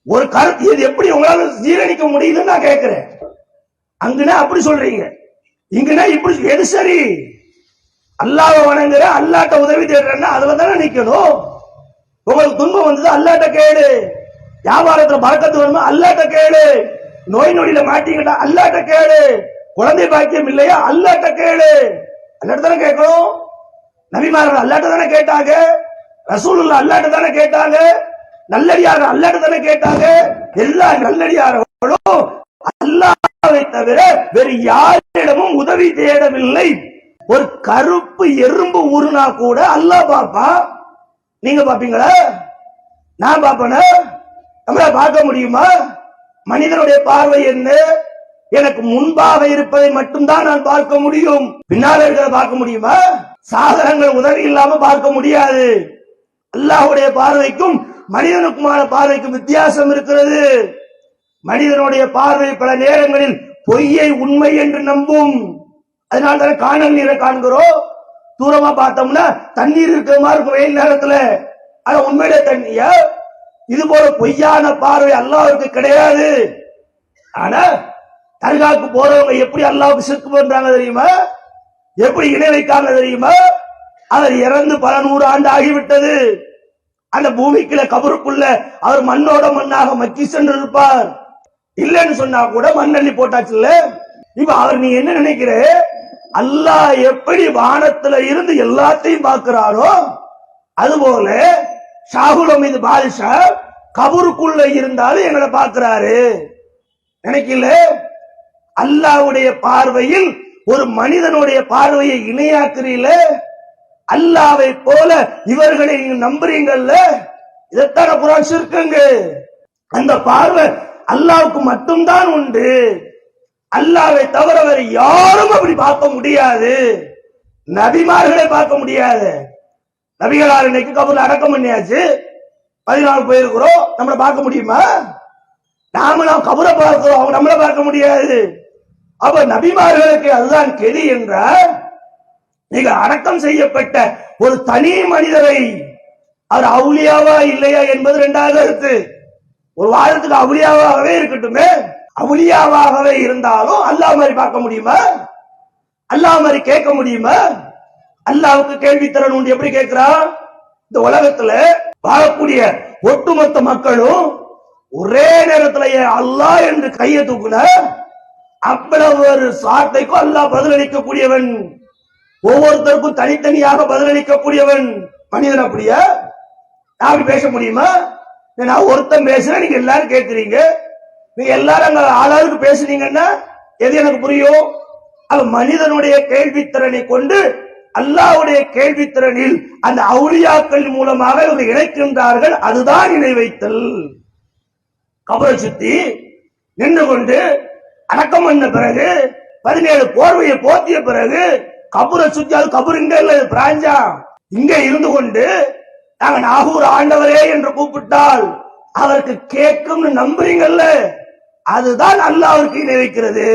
ஒரு கருத்து இது எப்படி உங்களால ஜீரணிக்க முடியுதுன்னு நான் கேட்கிறேன். அங்குனா அப்படி சொல்றீங்க, இங்குனா இப்படி, எது சரி? அல்லாஹ்வை வணங்குற, அல்லாஹ்ட்ட உதவி தேடுறேன்னா அதுல தானே நிக்கணும். உங்களுக்கு துன்பம் வந்தது அல்லாஹ்ட்ட கேளு, வியாபாரத்துல பறக்கத்து வருமா அல்லாஹ்ட்ட கேளு, நோய் நொடியில மாட்டீங்கடா அல்லாஹ்ட்ட கேளு, குழந்தை பாக்கியம் இல்லையா அல்லாஹ்ட்ட கேளு. அல்லாஹ்ட்ட தானே கேட்கணும். நபிமார்கள் அல்லாஹ்ட்ட தானே கேட்டாங்க, ரசூலுல்லாஹ் அல்லாஹ்ட்ட தானே கேட்டாங்க. நல்லடியார்கள் அல்லாஹ்ட்ட தானே கேட்டாங்க. எல்லா நல்லடியார்களும் அல்லாஹ்வை தவிர வேறு யாரிடமும் உதவி தேடவில்லை. ஒரு கருப்பு எறும்பு ஊருனா கூட அல்லாஹ் பாப்பா. நீங்க பாப்பீங்களா? நான் பாப்பேனா? நம்மளால பார்க்க முடியுமா? மனிதனுடைய பார்வை என்ன? எனக்கு முன்பாக இருப்பதை மட்டும்தான் நான் பார்க்க முடியும். பின்னால் இருக்கிறத பார்க்க முடியுமா? சாதனங்கள் உதவி இல்லாம பார்க்க முடியாது. அல்லாஹ்வுடைய பார்வைக்கும் மனிதனுக்குமான பார்வைக்கும் வித்தியாசம் இருக்கிறது. மனிதனுடைய பார்வை பல நேரங்களில் பொய்யை உண்மை என்று நம்பும். அதனால தானே காணல் நீரை காண்கிறோம். தூரமா பார்த்தோம்னா தண்ணீர் இருக்கிற மாதிரி இருக்கும் வெயில் நேரத்துல. ஆனா உண்மையிலே தண்ணியா? இது போல பொய்யான பார்வை அல்லாஹ்வுக்கு கிடையாது. ஆனா தர்காவுக்கு போறவங்க எப்படி அல்லாஹ்வுக்கு ஷிர்க் பண்றாங்க தெரியுமா? எப்படி இணை வைக்காங்க தெரியுமா? அவர் இறந்து பல 100 ஆண்டு ஆகிவிட்டது. அந்த பூமிக்குள்ள கபருக்குள்ள அவர் மண்ணோட மண்ணாக மக்கி சென்று இருப்பார். இல்லன்னு சொன்னா கூட மண்ணள்ளி போட்டாச்சு இல்ல. இப்ப அவர் நீ என்ன நினைக்கிற? அல்லாஹ் எப்படி வானத்துல இருந்து எல்லாத்தையும் பார்க்கிறாரோ அதுபோல ஷாகுல் அமீது பாதுஷா கபருக்குள்ள இருந்தாலும் எங்களை பார்க்கிறாரு நினைக்கல. அல்லாஹ்வுடைய பார்வையில் ஒரு மனிதனுடைய பார்வையை இணையாக்குறீல. அல்லாஹ்வை போல இவர்களை நீங்க நம்புறீங்கல்ல. இதைத்தான குர்ஆன் ஷிர்க்குங்க. அந்த பார்வை அல்லாஹ்வுக்கு மட்டும்தான் உண்டு. அல்லாஹ்வை தவிர வேறு யாரும் அப்படி பார்க்க முடியாது. நபிமார்களை பார்க்க முடியாது. நபிகளார் இன்னைக்கு கபூர்ல அடக்கம் பண்ணியாச்சு. 14 போயிருக்கிறோம். நம்மளை பார்க்க முடியுமா? நாம கபூரை பார்க்கிறோம், அவங்க நம்மளை பார்க்க முடியாது. அப்ப நபிமார்களுக்கு அதுதான் கெதி என்றால், நீங்க அடக்கம் செய்யப்பட்ட ஒரு தனி மனிதரை அவர் அவுலியாவா இல்லையா என்பது 2வது கருத்து. ஒரு வாரத்துக்கு அவுலியாவாகவே இருக்கட்டுமே, அவுலியாவாகவே இருந்தாலும் அல்லாஹ் மாதிரி பார்க்க முடியுமா? அல்லாஹ் மாதிரி கேட்க முடியுமா? அல்லாஹ்வுக்கு கேள்வித்திறன் உண்டு. எப்படி கேட்கிறான்? இந்த உலகத்துல வாழக்கூடிய ஒட்டுமொத்த மக்களும் ஒரே நேரத்துல அல்லாஹ் என்று கையை தூக்குன அவ்வளவு ஒரு வார்த்தைக்கும் அல்லாஹ் பதிலளிக்கக்கூடியவன். ஒவ்வொருத்தருக்கும் தனித்தனியாக பதிலளிக்கக்கூடியவன். மனிதன் அப்படியா? நான் அப்படி பேச முடியுமா? நான் ஒருத்தன் பேசுறேன், நீங்க எல்லாரும் கேட்கிறீங்க. நீங்க எல்லாரும் அங்க ஆளாளுக்கு பேசுனீங்கன்னா எது எனக்கு புரியும்? அவ மனிதனுடைய கேள்வித்திறனை கொண்டு அல்லாஹ்வுடைய கேள்வித்திறனில் அந்த அவுலியாக்கள் மூலமாக இவங்க இணைக்கின்றார்கள். அதுதான் இணை வைத்தல். கபரை சுத்தி நின்று கொண்டு அடக்கம் பண்ண பிறகு 17 போர்வையை போத்திய பிறகு கபரை சுத்தி, அது கபர் இங்க இல்ல, பிராஞ்சா இங்க இருந்து கொண்டு நாங்க நாகூர் ஆண்டவரே என்று கூப்பிட்டால் அவருக்கு கேட்கும் நம்புறீங்கல்ல, அதுதான் அல்லாஹ்வுக்கு இணை வைக்கிறது.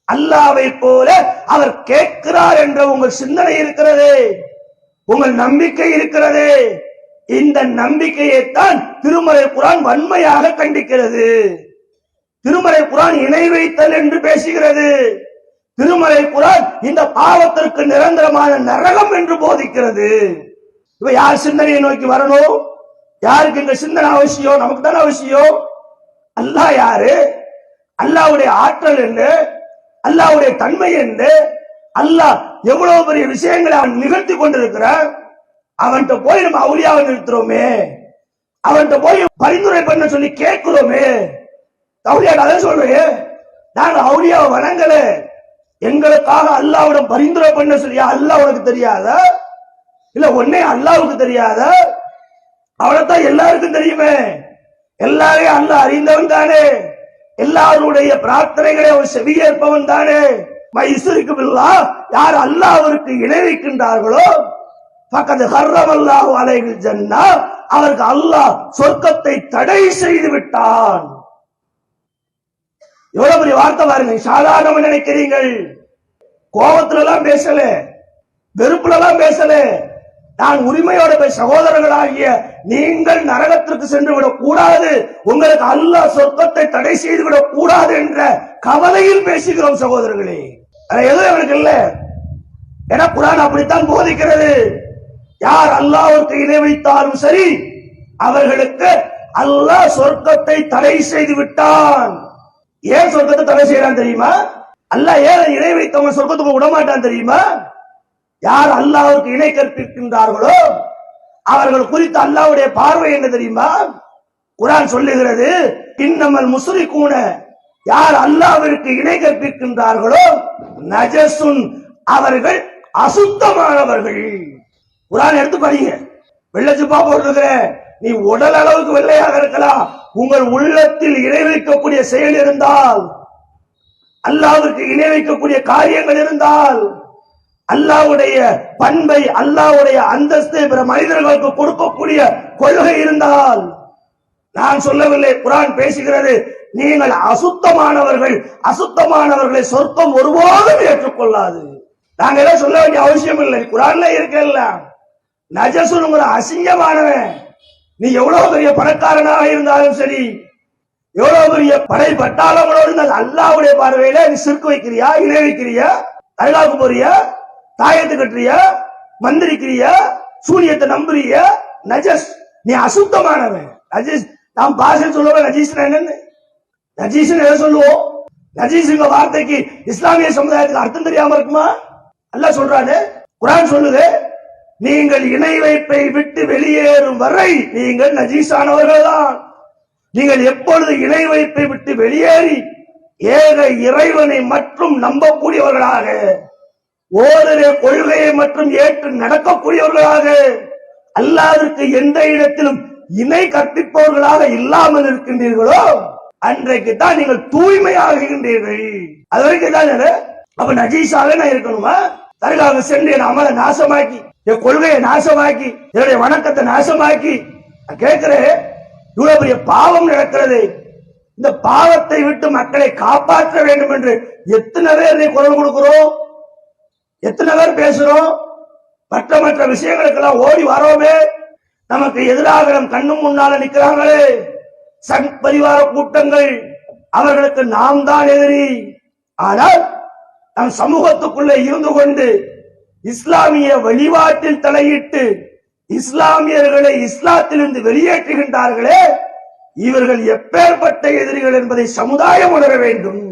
அல்லாஹ்வை போல அவர் கேட்கிறார் என்ற உங்கள் சிந்தனை இருக்கிறது, உங்கள் நம்பிக்கை இருக்கிறது. இந்த நம்பிக்கையைத்தான் திருமறை குர்ஆன் வன்மையாக கண்டிக்கிறது. திருமறை குர்ஆன் இணை வைத்தல் என்று பேசுகிறது. திருமறை குர்ஆன் இந்த பாவத்திற்கு நிரந்தரமான நரகம் என்று போதிக்கிறது. இப்ப யார் சிந்தனையை நோக்கி வரணும்? யாருக்கு இந்த சிந்தனை அவசியம்? நமக்கு தானே அவசியம். அல்லாஹ் யாரு? அல்லாஹ்வுடைய ஆற்றல் என்ன? அல்லாஹ்வுடைய தன்மை என்ன? அல்லாஹ் எவ்வளவு பெரிய விஷயங்களை அவன் நிகழ்த்தி கொண்டிருக்கிறான். அவன்கிட்ட போய் நம்ம அவுலியாவை நிறுத்துறோமே, அவன்கிட்ட போய் பரிந்துரை பண்ண சொல்லி கேட்கிறோமே. அவுலியாட்ட அதை சொல்றேன், நாங்க அவுலியாவை வணங்கல, எங்களுக்காக அல்லாஹ்விடம் பரிந்துரை பண்ண சொல்லியா? அல்லாஹ் உனக்கு தெரியாதா? இல்ல ஒன்னே அல்லாஹ்வுக்கு தெரியாதா? அவனைத்தான் எல்லாருக்கும் தெரியுமே. எல்லாரையும் அல்லாஹ் அறிந்தவன் தானே. எல்லாருடைய பிரார்த்தனைகளை அவர் செவியேற்பவன் தானே. மைஸ்ருக்கு பில்லாஹ், யார் அல்லாஹ்விற்கு இணை வைக்கின்றார்களோ ஃபக்கத் ஹர்ரமல்லாஹு அலைஹில் ஜன்னah, அவருக்கு அல்லாஹ் சொர்க்கத்தை தடை செய்து விட்டான். எவ்வளவு பெரிய வார்த்தை பாருங்க. சாதாரணமா நினைக்கிறீர்கள். கோபத்துல எல்லாம் பேசல, வெறுப்புல எல்லாம் பேசல. நான் உரிமையோட சகோதரர்களாகிய நீங்கள் நரகத்திற்கு சென்று விடக் கூடாது, உங்களுக்கு அல்லாஹ் சொர்க்கத்தை தடை செய்து விடக் கூடாது என்ற கவலையில் பேசுகிறோம் சகோதரர்களே. எதுவும் எனக்கு இல்ல. என குர்ஆன் அப்படித்தான் போதிக்கிறது. யார் அல்லாஹ்வுக்கு இணை வைத்தாலும் சரி, அவர்களுக்கு அல்லாஹ் சொர்க்கத்தை தடை செய்து விட்டான். ஏன் சொர்க்கத்தை தடை செய்யறான் தெரியுமா? அல்லாஹ் ஏன் இணை வைத்தவங்க சொர்க்கத்துக்கு விட மாட்டான் தெரியுமா? யார் அல்லாஹ்வுக்கு இணை கற்பிக்கின்றார்களோ அவர்கள் குறித்து அல்லாஹ்வுடைய பார்வை என்ன தெரியுமா? குர்ஆன் சொல்லுகிறது, இன்னமல் முஸ்ரிகூன, யார் அல்லாஹ்விற்கு இணை கற்பிக்கின்றார்களோ, நஜசுன், அவர்கள் அசுத்தமானவர்கள். குர்ஆன் எடுத்து படிங்க. வெள்ளச்சுப்பா போட்டிருக்கிற நீ உடல் அளவுக்கு வெள்ளையாக இருக்கலாம், உங்கள் உள்ளத்தில் இணை வைக்கக்கூடிய செயல் இருந்தால், அல்லாஹ்விற்கு இணை வைக்கக்கூடிய காரியங்கள் இருந்தால், அல்லாஹ்வுடைய பண்பை, அல்லாஹ்வுடைய அந்தஸ்தை பிற மனிதர்களுக்கு கொடுக்கக்கூடிய கொள்கை இருந்தால், நான் சொல்லவில்லை, குர்ஆன் பேசுகிறது, நீங்கள் அசுத்தமானவர்கள், அசுத்தமானவர்களை சொர்க்கம் ஒருபோதும் ஏற்றுக்கொள்ளாது. நாங்க எல்லாம் சொல்ல வேண்டிய அவசியம் இல்லை, குர்ஆன்ல இருக்கல. நஜசுங்கிற அசிங்கமானவன், நீ எவ்வளவு பெரிய பணக்காரனாக இருந்தாலும் சரி, எவ்வளவு பெரிய படை பட்டாளங்களோடு இருந்தால், அல்லாஹ்வுடைய பார்வையில நீ சிறுக்கு வைக்கிறியா, இணை வைக்கிறியா, தர்காவுக்கு போறியா, தாயத்து கட்டுறியா, மந்திரிக்கிறியா, சூனியத்தை நம்புறியா, நஜஸ், நீ அசுத்தமானவன். நஜீஸ் நாம் பாஷை சொல்லுவோம், நஜீஸ் என்னன்னு, நஜீஸ் எதை சொல்லுவோம்? நஜீஸ்ங்க வார்த்தைக்கு இஸ்லாமிய சமுதாயத்துக்கு அர்த்தம் தெரியாம இருக்குமா? அல்லாஹ் சொல்றாரு, குர்ஆன் சொல்லுது, நீங்கள் இணை வைப்பை விட்டு வெளியேறும் வரை நீங்கள் நஜீஸானவர்கள் தான். நீங்கள் எப்பொழுது இணை வைப்பை விட்டு வெளியேறி ஏக இறைவனை மற்றும் நம்பக்கூடியவர்களாக, ஓரிரு கொள்கையை மற்றும் ஏற்று நடக்கக்கூடியவர்களாக, அல்லாஹ்விற்கு எந்த இடத்திலும் இணை கற்பிப்பவர்களாக இல்லாமல் இருக்கின்றீர்களோ, அன்றைக்கு தான் நீங்கள் தூய்மையாகின்றீர்கள். அது வரைக்கும் தான். அப்ப நஜீஸாக நான் இருக்கணுமா? தர்காவுக்கு சென்று என் அமலை நாசமாக்கி, என் கொள்கையை நாசமாக்கி, என்னுடைய வணக்கத்தை நாசமாக்கி, கேட்கிறேன், இவ்வளவு பெரிய பாவம் நடக்கிறது, இந்த பாவத்தை விட்டு மக்களை காப்பாற்ற வேண்டும் என்று எத்தனை பேர் குரல் கொடுக்கிறோம், எத்தனை பேர் பேசுறோம், மற்ற விஷயங்களுக்கெல்லாம் ஓடி வரோமே, நமக்கு எதிராக நம் கண்ணும் முன்னால நிற்கிறாங்களே சங் பரிவார கூட்டங்கள், அவர்களுக்கு நாம் தான் எதிரி. ஆனால் நம் சமூகத்துக்குள்ளே இருந்து கொண்டு இஸ்லாமிய வழிபாட்டில் தலையிட்டு இஸ்லாமியர்களை இஸ்லாத்திலிருந்து வெளியேற்றுகின்றார்களே, இவர்கள் எப்பேற்பட்ட எதிரிகள் என்பதை சமுதாயம் உணர வேண்டும்.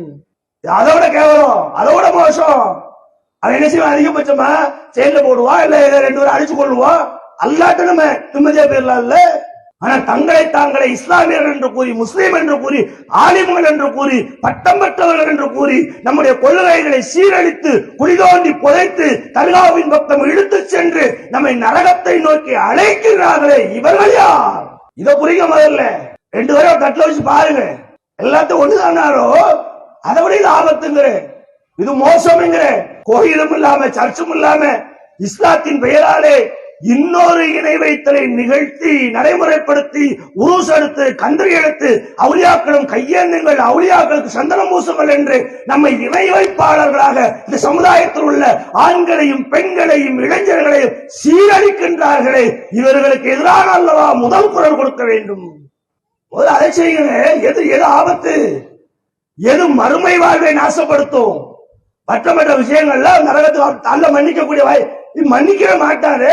அதோட கேவலம், அதோட மோசம். அவன் என்ன செய்வான்? அதிகபட்சமா செயல போடுவான், இல்ல 2 பேரும் அடிச்சு கொள்ளுவான். அல்லாட்ட நம்ம நிம்மதியா போயிடலாம் இல்ல. ஆனா தாங்களை இஸ்லாமியர்கள் என்று கூறி, முஸ்லீம் என்று கூறி, ஆலிம்கள் என்று கூறி, பட்டம் பெற்றவர்கள் என்று கூறி, நம்முடைய கொள்கைகளை சீரழித்து குளிதோண்டி புதைத்து தர்காவின் பக்கம் இழுத்து சென்று நம்மை நரகத்தை நோக்கி அழைக்கிறார்களே, இவர்கள் யார்? இதை புரியுங்க. முதல்ல 2 பேரும் கட்டில வச்சு பாருங்க, எல்லாத்தையும் ஒண்ணுதானாரோ, அதை விட இது ஆபத்துங்கிற, இது மோசம்ங்கிற. கோயிலும் இல்லாம சர்ச்சும் இல்லாம இஸ்லாத்தின் பெயராலே இன்னொரு இணை வைத்தலை நிகழ்த்தி நடைமுறைப்படுத்தி உருஸ் எடுத்து கந்திரி எடுத்து அவுலியாக்களும் கையேந்துங்கள், அவுலியாக்களுக்கு சந்தனம் பூசுங்கள் என்று நம்மை இணை வைப்பாளர்களாக இந்த சமுதாயத்தில் உள்ள ஆண்களையும் பெண்களையும் இளைஞர்களையும் சீரழிக்கின்றார்களே, இவர்களுக்கு எதிரான அல்லவா முதல் குரல் கொடுக்க வேண்டும். முதல்ல அதை செய்யுங்க. எது ஆபத்து, எது மறுமை வாழ்வை நாசப்படுத்தும், மற்ற விஷயங்கள்ல நரகத்துக்கு அல்ல மன்னிக்கக்கூடிய மன்னிக்கவே மாட்டாரு.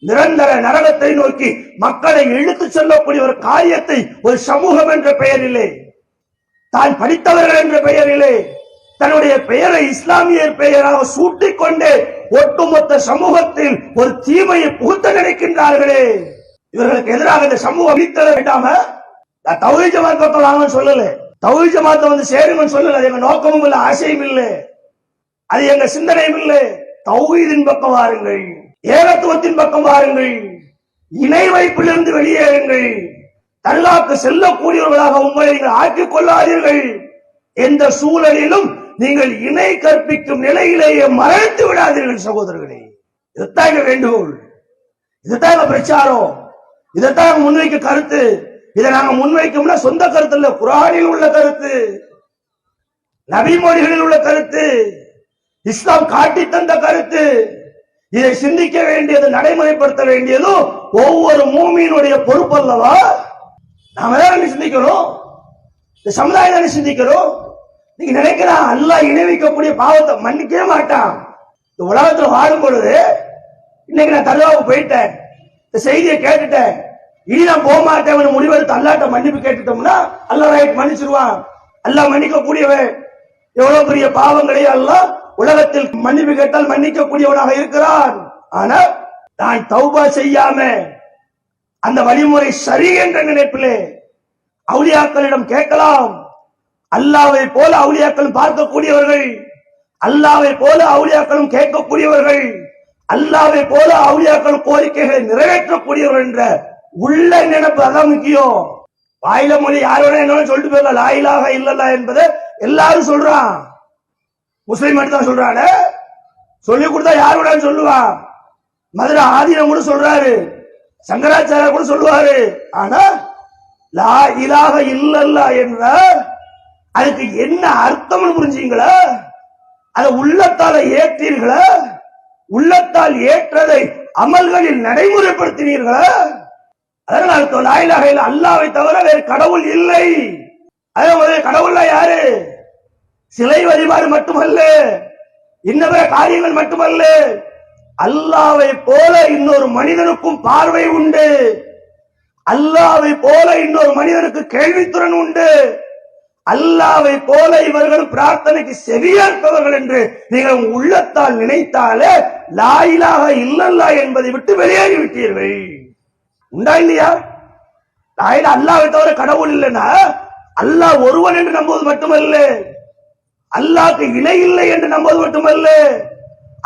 நிரந்தர நரகத்தை நோக்கி மக்களை இழுத்து செல்லக்கூடிய ஒரு காரியத்தை ஒரு சமூகம் என்ற பெயரிலே, தான் படித்தவர்கள் என்ற பெயரிலே, தன்னுடைய பெயரை இஸ்லாமியர் பெயராக சூட்டிக் கொண்டு ஒட்டுமொத்த சமூகத்தில் ஒரு தீமையை புகுத்த நினைக்கின்றார்களே, இவர்களுக்கு எதிராக இந்த சமூகம் அளித்தத வேண்டாம. நான் தௌஹீத் ஜமாத் பக்கம் வாங்க சொல்லல, தௌஹீத் ஜமாத்தை சேருங்கன்னு சொல்லல. அது எங்க நோக்கமும் இல்லை, ஆசையும் இல்லை, அது எங்க சிந்தனையும் இல்லை. தௌஹீதின் பக்கம் வாருங்கள், ஏகத்துவத்தின் பக்கம் வாருங்கள், இணை வைப்பிலிருந்து வெளியேறுங்கள், தர்காவுக்கு செல்லக்கூடியவர்களாக உங்களை நீங்கள் ஆக்கிக் கொள்ளாதீர்கள். எந்த சூழலிலும் நீங்கள் இணை கற்பிக்கும் நிலையிலேயே மறைத்து விடாதீர்கள் சகோதரர்களே. இதுதான் வேண்டுகோள், இதுதான் பிரச்சாரம், இதைத்தான் முன்வைக்க கருத்து. இதை நாங்க முன்வைக்கோம்னா சொந்த கருத்து இல்ல, குர்ஆனில் உள்ள கருத்து, நபிமொழிகளில் உள்ள கருத்து, இஸ்லாம் காட்டி தந்த கருத்து. இதை சிந்திக்க வேண்டியது, நடைமுறைப்படுத்த வேண்டியதும் ஒவ்வொரு மூமியினுடைய பொறுப்பு அல்லவா? நாம தான் சிந்திக்கிறோம், இந்த சமுதாயம் தானே சிந்திக்கிறோம். நீங்க நினைக்கிறான் அல்லாஹ் இணை வைக்கக்கூடிய பாவத்தை மன்னிக்கவே மாட்டான். இந்த உலகத்துல வாழும் பொழுது இன்னைக்கு நான் தர்காவுக்கு போயிட்டேன், இந்த செய்தியை கேட்டுட்டேன், இனி நான் போக மாட்டேன் முடிவெடுத்து அல்லாட்ட மன்னிப்பு கேட்டுட்டோம்னா அல்லாஹ் ரைட் மன்னிச்சிருவான். அல்லாஹ் மன்னிக்க கூடியவன். எவ்வளவு பெரிய பாவங்களையும் அல்லாஹ் உலகத்தில் மன்னிப்பு கேட்டால் மன்னிக்க கூடியவனாக இருக்கிறான். ஆனா நான் தௌபா செய்யாம அந்த வழிமுறை சரி என்ற நினைப்பிலே அவுலியாக்களிடம் கேட்கலாம். அல்லாவை போல அவுலியாக்களும் பார்க்கக்கூடியவர்கள், அல்லாவை போல அவுலியாக்களும் கேட்கக்கூடியவர்கள், அல்லாவை போல அவுலியாக்கள் கோரிக்கைகளை நிறைவேற்றக்கூடியவர்கள் என்ற உள்ள நினைப்பு அதான் முக்கியம். வாயில மொழி யாரோட என்ன சொல்லிட்டு போயிடல, லா இலாஹ இல்லல்லாஹ் என்பதை எல்லாரும் சொல்றான். முஸ்லிம் மட்டும் தான் சொல்றாங்க, சொல்லி கொடுத்தா யாரோட சொல்லுவான். மதுரை ஆதீனம் கூட சொல்றாரு, சங்கராச்சாரியார் கூட சொல்லுவாரு. ஆனா லா இலாஹ இல்லல்லாஹ் என்ற அதுக்கு என்ன அர்த்தம்னு புரிஞ்சீங்களா? அதை உள்ளத்தால ஏற்றீர்களா? உள்ளத்தால் ஏற்றதை அமல்களில் நடைமுறைப்படுத்தினீர்களா? அதனால அர்த்தம் லா இலாஹ இல்ல, அல்லாஹ்வை தவிர வேறு கடவுள் இல்லை. அதே கடவுள்ல யாரு? சிலை வழிபாடு மட்டுமல்ல, இன்ன காரியங்கள் மட்டுமல்ல, அல்லாஹ்வை போல இன்னொரு மனிதனுக்கும் பார்வை உண்டு, அல்லாஹ்வை போல இன்னொரு மனிதனுக்கு கேள்வித்திறன் உண்டு, அல்லாஹ்வை போல இவர்களும் பிரார்த்தனைக்கு செவியேற்பவர்கள் என்று நீங்கள் உள்ளத்தால் நினைத்தாலே லா இலாஹ இல்லல்லாஹ் என்பதை விட்டு வெளியேறி விட்டீர்கள். உண்டா இல்லையா? லா இலாஹ அல்லாஹ்வை தவிர கடவுள் இல்லைன்னா அல்லாஹ் ஒருவன் என்று நம்புவது மட்டுமல்ல, அல்லாஹ்க்கு இணை இல்லை என்று நம்புவது மட்டுமல்ல,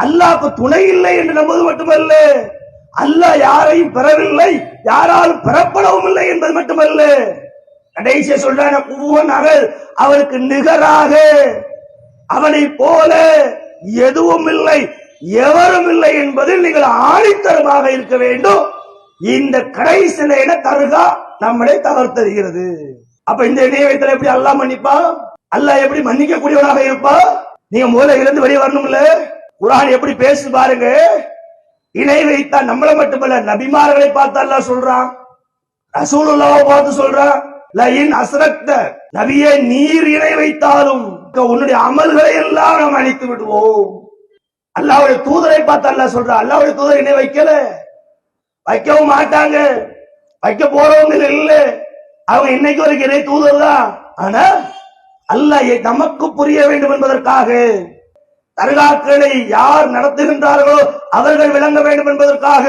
அல்லாஹ்க்கு துணை இல்லை என்று நம்புவது மட்டுமல்ல, அல்லாஹ் யாரையும் பெறவில்லை, யாராலும் பெறப்படவும் இல்லை என்பது மட்டுமல்ல, கடைசியா சொல்றான குருவனாக அவனுக்கு நிகராக அவனை போல எதுவும் இல்லை, எவரும் இல்லை என்பதில் நீங்கள் ஆணித்தரமாக இருக்க வேண்டும். இந்த கடைசி என தருகா நம்மளை தகர்த்தருகிறது. அப்ப இந்த இணையத்தில் எப்படி அல்லாஹ் மன்னிப்பா? அல்லாஹ் எப்படி மன்னிக்க கூடியவனாக இருப்பா? நீங்க முதல்ல இருந்து வெளியே வரணும்ல. குர்ஆன் எப்படி பேசு பாருங்க. இணை வைத்தா நம்மள மட்டுமல்ல, நபிமார்களை பார்த்து அல்லாஹ் சொல்றான், ரசூலுல்லாஹ்வை பார்த்து சொல்றான், லயின் அஸ்ரக்த, நபியே நீர் இணை வைத்தாலும் உன்னுடைய அமல்களை எல்லாம் நாம் அழித்து விடுவோம். அல்லாஹ்வுடைய தூதரை பார்த்து அல்லாஹ் சொல்றான், அல்லாஹ்வுடைய தூதர் இணை வைக்கல, வைக்கவும் மாட்டாங்க, வைக்க போறவங்க இல்ல, அவங்க இன்னைக்கு வரைக்கும் இணை தூதர் தான். ஆனா அல்லாஹ் நமக்கு புரிய வேண்டும் என்பதற்காக தர்காக்களை யார் நடத்துகின்றார்களோ அவர்கள் விளங்க வேண்டும் என்பதற்காக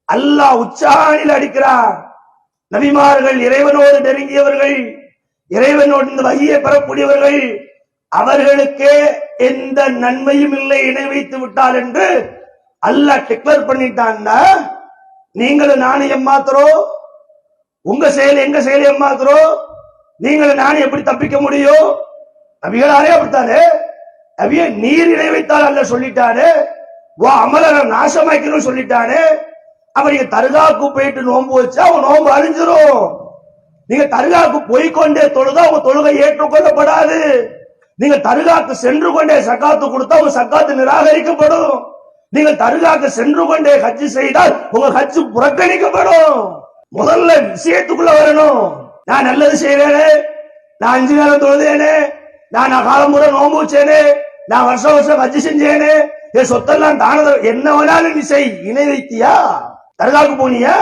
அல்லாஹ் உச்சாணியில் அடிக்கிறார். நபிமார்கள் இறைவனோடு நெருங்கியவர்கள், இறைவனோடு இந்த வகையை பெறக்கூடியவர்கள், அவர்களுக்கே எந்த நன்மையும் இல்லை இணை வைத்து விட்டால் என்று அல்லாஹ் டிக்ளேர் பண்ணிட்டான்னா, நீங்களும் நானும் ஏமாத்துறோம், உங்க செயல் எங்க செயல் ஏமாத்துறோம், நீங்களும் நானும் எப்படி தப்பிக்க முடியும்? நபிகளாரே அப்படித்தானே, நபியே நீர் இணை வைத்தால் அல்ல சொல்லிட்டானே, அமல நாசமாக்கணும் சொல்லிட்டானே. அப்ப நீங்க தர்காவுக்கு போயிட்டு நோன்பு வச்சா உங்க நோன்பு அழிஞ்சிரும். நீங்க தர்காவுக்கு போய்கொண்டே தொழுதா உங்க தொழுகை ஏற்றுக்கொள்ளப்படாது. நீங்க தர்காவுக்கு சென்று கொண்டே சக்காத்து கொடுத்தா உங்க சக்காத்து நிராகரிக்கப்படும். நீங்க தர்காவுக்கு சென்று கொண்டே ஹஜ்ஜு செய்தால் உங்க ஹஜ்ஜு புறக்கணிக்கப்படும். முதல்ல விஷயத்துக்குள்ள வரணும். நான் நல்லது செய்வேனே, நான் 5 நேரம் தொழுதேனே, நான் காலமுறை நோன்பு வச்சேனே, நான் வருஷம் வருஷம் ஹஜ்ஜு செஞ்சேனே, என் சொத்தெல்லாம் தானத என்ன வேணாலும் நீ செய். இணை வைத்தியா? தர்காவுக்கு போனியா?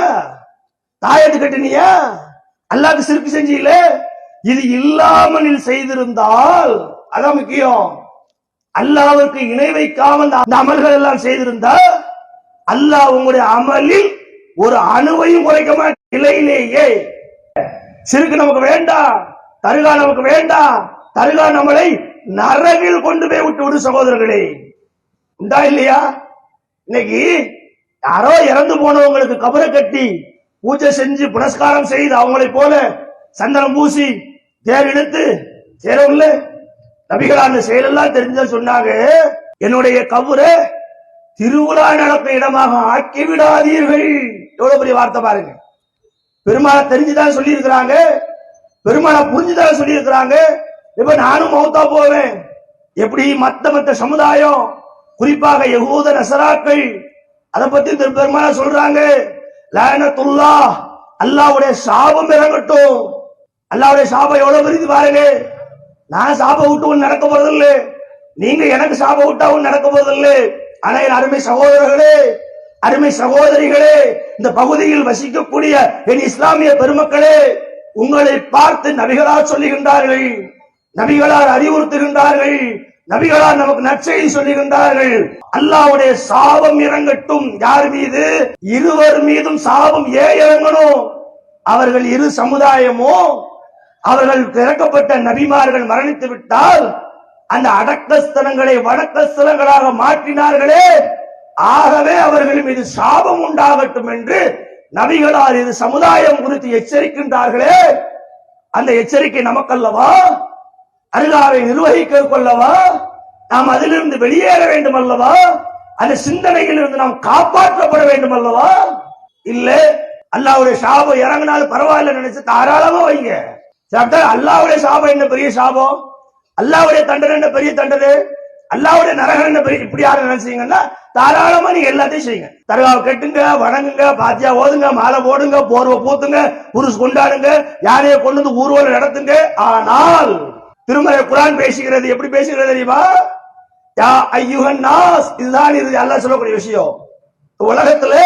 தாயத்து கட்டினியா? அல்லாஹ்க்கு சிறுக்கு செஞ்சீல? இது இல்லாமல் செய்திருந்தால், அதான் முக்கியம். அல்லாஹ்வுக்கு இணை வைக்காமல் அந்த அமல்கள் எல்லாம் செய்திருந்தா அல்லாஹ் உங்களுடைய அமலில் ஒரு அணுவையும் குறைக்க மாட்டான். நிலையிலேயே சிறுக்கு நமக்கு வேண்டாம், தர்கா நமக்கு வேண்டாம், தர்கா நம்மளை நரகில் கொண்டு போய் விட்டு விடு சகோதரர்களே. உண்டா இல்லையா? இன்னைக்கு யாரோ இறந்து போனவங்களுக்கு கபரை கட்டி பூஜை செஞ்சு புனஸ்காரம் செய்து அவங்களை போல சந்தனம் பூசி தேர் எடுத்து சேரவில்லை. நபிகள் அந்த செயலெல்லாம் தெரிஞ்ச சொன்னாங்க, என்னுடைய கபரை திருவிழா நடக்கும் இடமாக ஆக்கி விடாதீர்கள். எவ்வளவு பெரிய வார்த்தை பாருங்க. பெருமாளை தெரிஞ்சுதான் சொல்லி இருக்கிறாங்க, பெருமாளை புரிஞ்சுதான் சொல்லி இருக்கிறாங்க. இப்ப நானும் மௌத்தா போவேன். எப்படி மத்த சமுதாயம், குறிப்பாக யகூத நசராக்கள், அதை பத்தி பெருமாளா சொல்றாங்க, லானத்துல்லாஹ், அல்லாஹ்வுடைய சாபம் இறங்கட்டும். அல்லாஹ்வுடைய சாபம் எவ்வளவு பெரிய பாருங்க. நான் சாபம் விட்டு ஒன்று நடக்க போறதில்லை, நீங்க எனக்கு சாபம் விட்டா ஒன்று நடக்க போறதில்லை. ஆனா என் அருமை சகோதரர்களே, அருமை சகோதரிகளே, இந்த பகுதியில் வசிக்கக்கூடிய என் இஸ்லாமிய பெருமக்களே, உங்களை பார்த்து நபிகளார் சொல்லுகின்றார்கள், நபிகளார் அறிவுறுத்துகின்றார்கள், நபிகளார் நமக்கு நற்செய்தி சொல்லுகின்றார்கள். அல்லாஹ்வுடைய சாபம் இறங்கட்டும். யார் மீது? இருவர் மீதும் சாபம் இறங்கணும். அவர்கள் இரு சமுதாயமோ, அவர்கள் இறக்கப்பட்ட நபிமார்கள் மரணித்து விட்டால் அந்த அடக்கஸ்தலங்களை வடக்கஸ்தலங்களாக மாற்றினார்களே, ஆகவே அவர்கள் மீது சாபம் உண்டாகட்டும் என்று நபிகளார் இது சமுதாயம் குறித்து எச்சரிக்கின்றார்களே, அந்த எச்சரிக்கை நமக்கல்லவா? அல்லாஹ்வை நிர்வகிக்க கொள்ளவா? நாம் அதிலிருந்து வெளியேற வேண்டும் அல்லவா? அந்த சிந்தனையில் இருந்து நாம் காப்பாற்றப்பட வேண்டும் அல்லவா? இல்ல அல்லாஹ்வுடைய சாபம் இறங்கினாலும் பரவாயில்ல நினைச்சு தாராளமா வைங்க. அல்லாஹ்வுடைய சாபம் என்ன பெரிய சாபம்? அல்லாஹ்வுடைய தண்டனை என்ன பெரிய தண்டனை? அல்லாஹ்வுடைய நரகம் என்ன பெரிய? இப்படி யாரும் நினைச்சீங்கன்னா தாராளமா நீங்க எல்லாத்தையும் செய்யுங்க. தர்காவை கட்டுங்க, வணங்குங்க, பாத்தியா ஓதுங்க, மாலை போடுங்க, போர்வை பூத்துங்க, புருஷ் கொண்டாடுங்க, யாரைய கொண்டு வந்து ஊர்வலம் நடத்துங்க. ஆனால் திருமறை குர்ஆன் பேசுகிறது. எப்படி பேசுகிறது தெரியுமா? யா அய்யுஹன் நாஸ், இதுதான் இது அல்லாஹ் சொல்லக்கூடிய விஷயம். உலகத்துல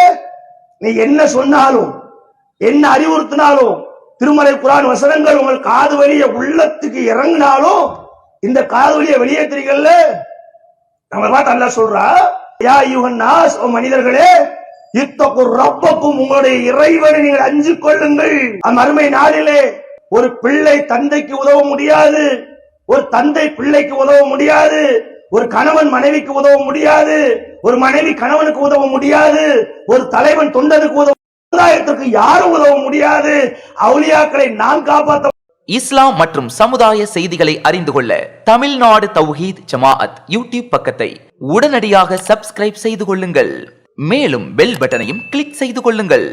நீ என்ன சொன்னாலும் என்ன அறிவுறுத்தினாலும் திருமறை குர்ஆன் வசனங்கள் உங்கள் காது வழிய உள்ளத்துக்கு இறங்கினாலும் இந்த காது வழிய வெளியேற்றீங்கல்ல, நம்ம பார்த்து அல்லாஹ் சொல்றா, யா அய்யுஹன் நாஸ், ஓ மனிதர்களே, இத்தகு ரப்பக்கும், உங்களுடைய இறைவனை நீங்கள் அஞ்சு கொள்ளுங்கள். மறுமை நாளிலே ஒரு பிள்ளை தந்தைக்கு உதவ முடியாது, ஒரு தந்தை பிள்ளைக்கு உதவ முடியாது, ஒரு கணவன் மனைவிக்கு உதவ முடியாது, ஒரு மனைவி கணவனுக்கு உதவ முடியாது, ஒரு தலைவன் தொண்டனுக்கு உதவ, சமுதாயத்திற்கு யாரும் உதவ முடியாது. அவுலியாக்களை நாம் காப்பாற்ற. இஸ்லாம் மற்றும் சமுதாய செய்திகளை அறிந்து கொள்ள தமிழ்நாடு தௌஹீத் ஜமாஅத் யூடியூப் பக்கத்தை உடனடியாக சப்ஸ்கிரைப் செய்து கொள்ளுங்கள். மேலும் பெல் பட்டனையும் கிளிக் செய்து கொள்ளுங்கள்.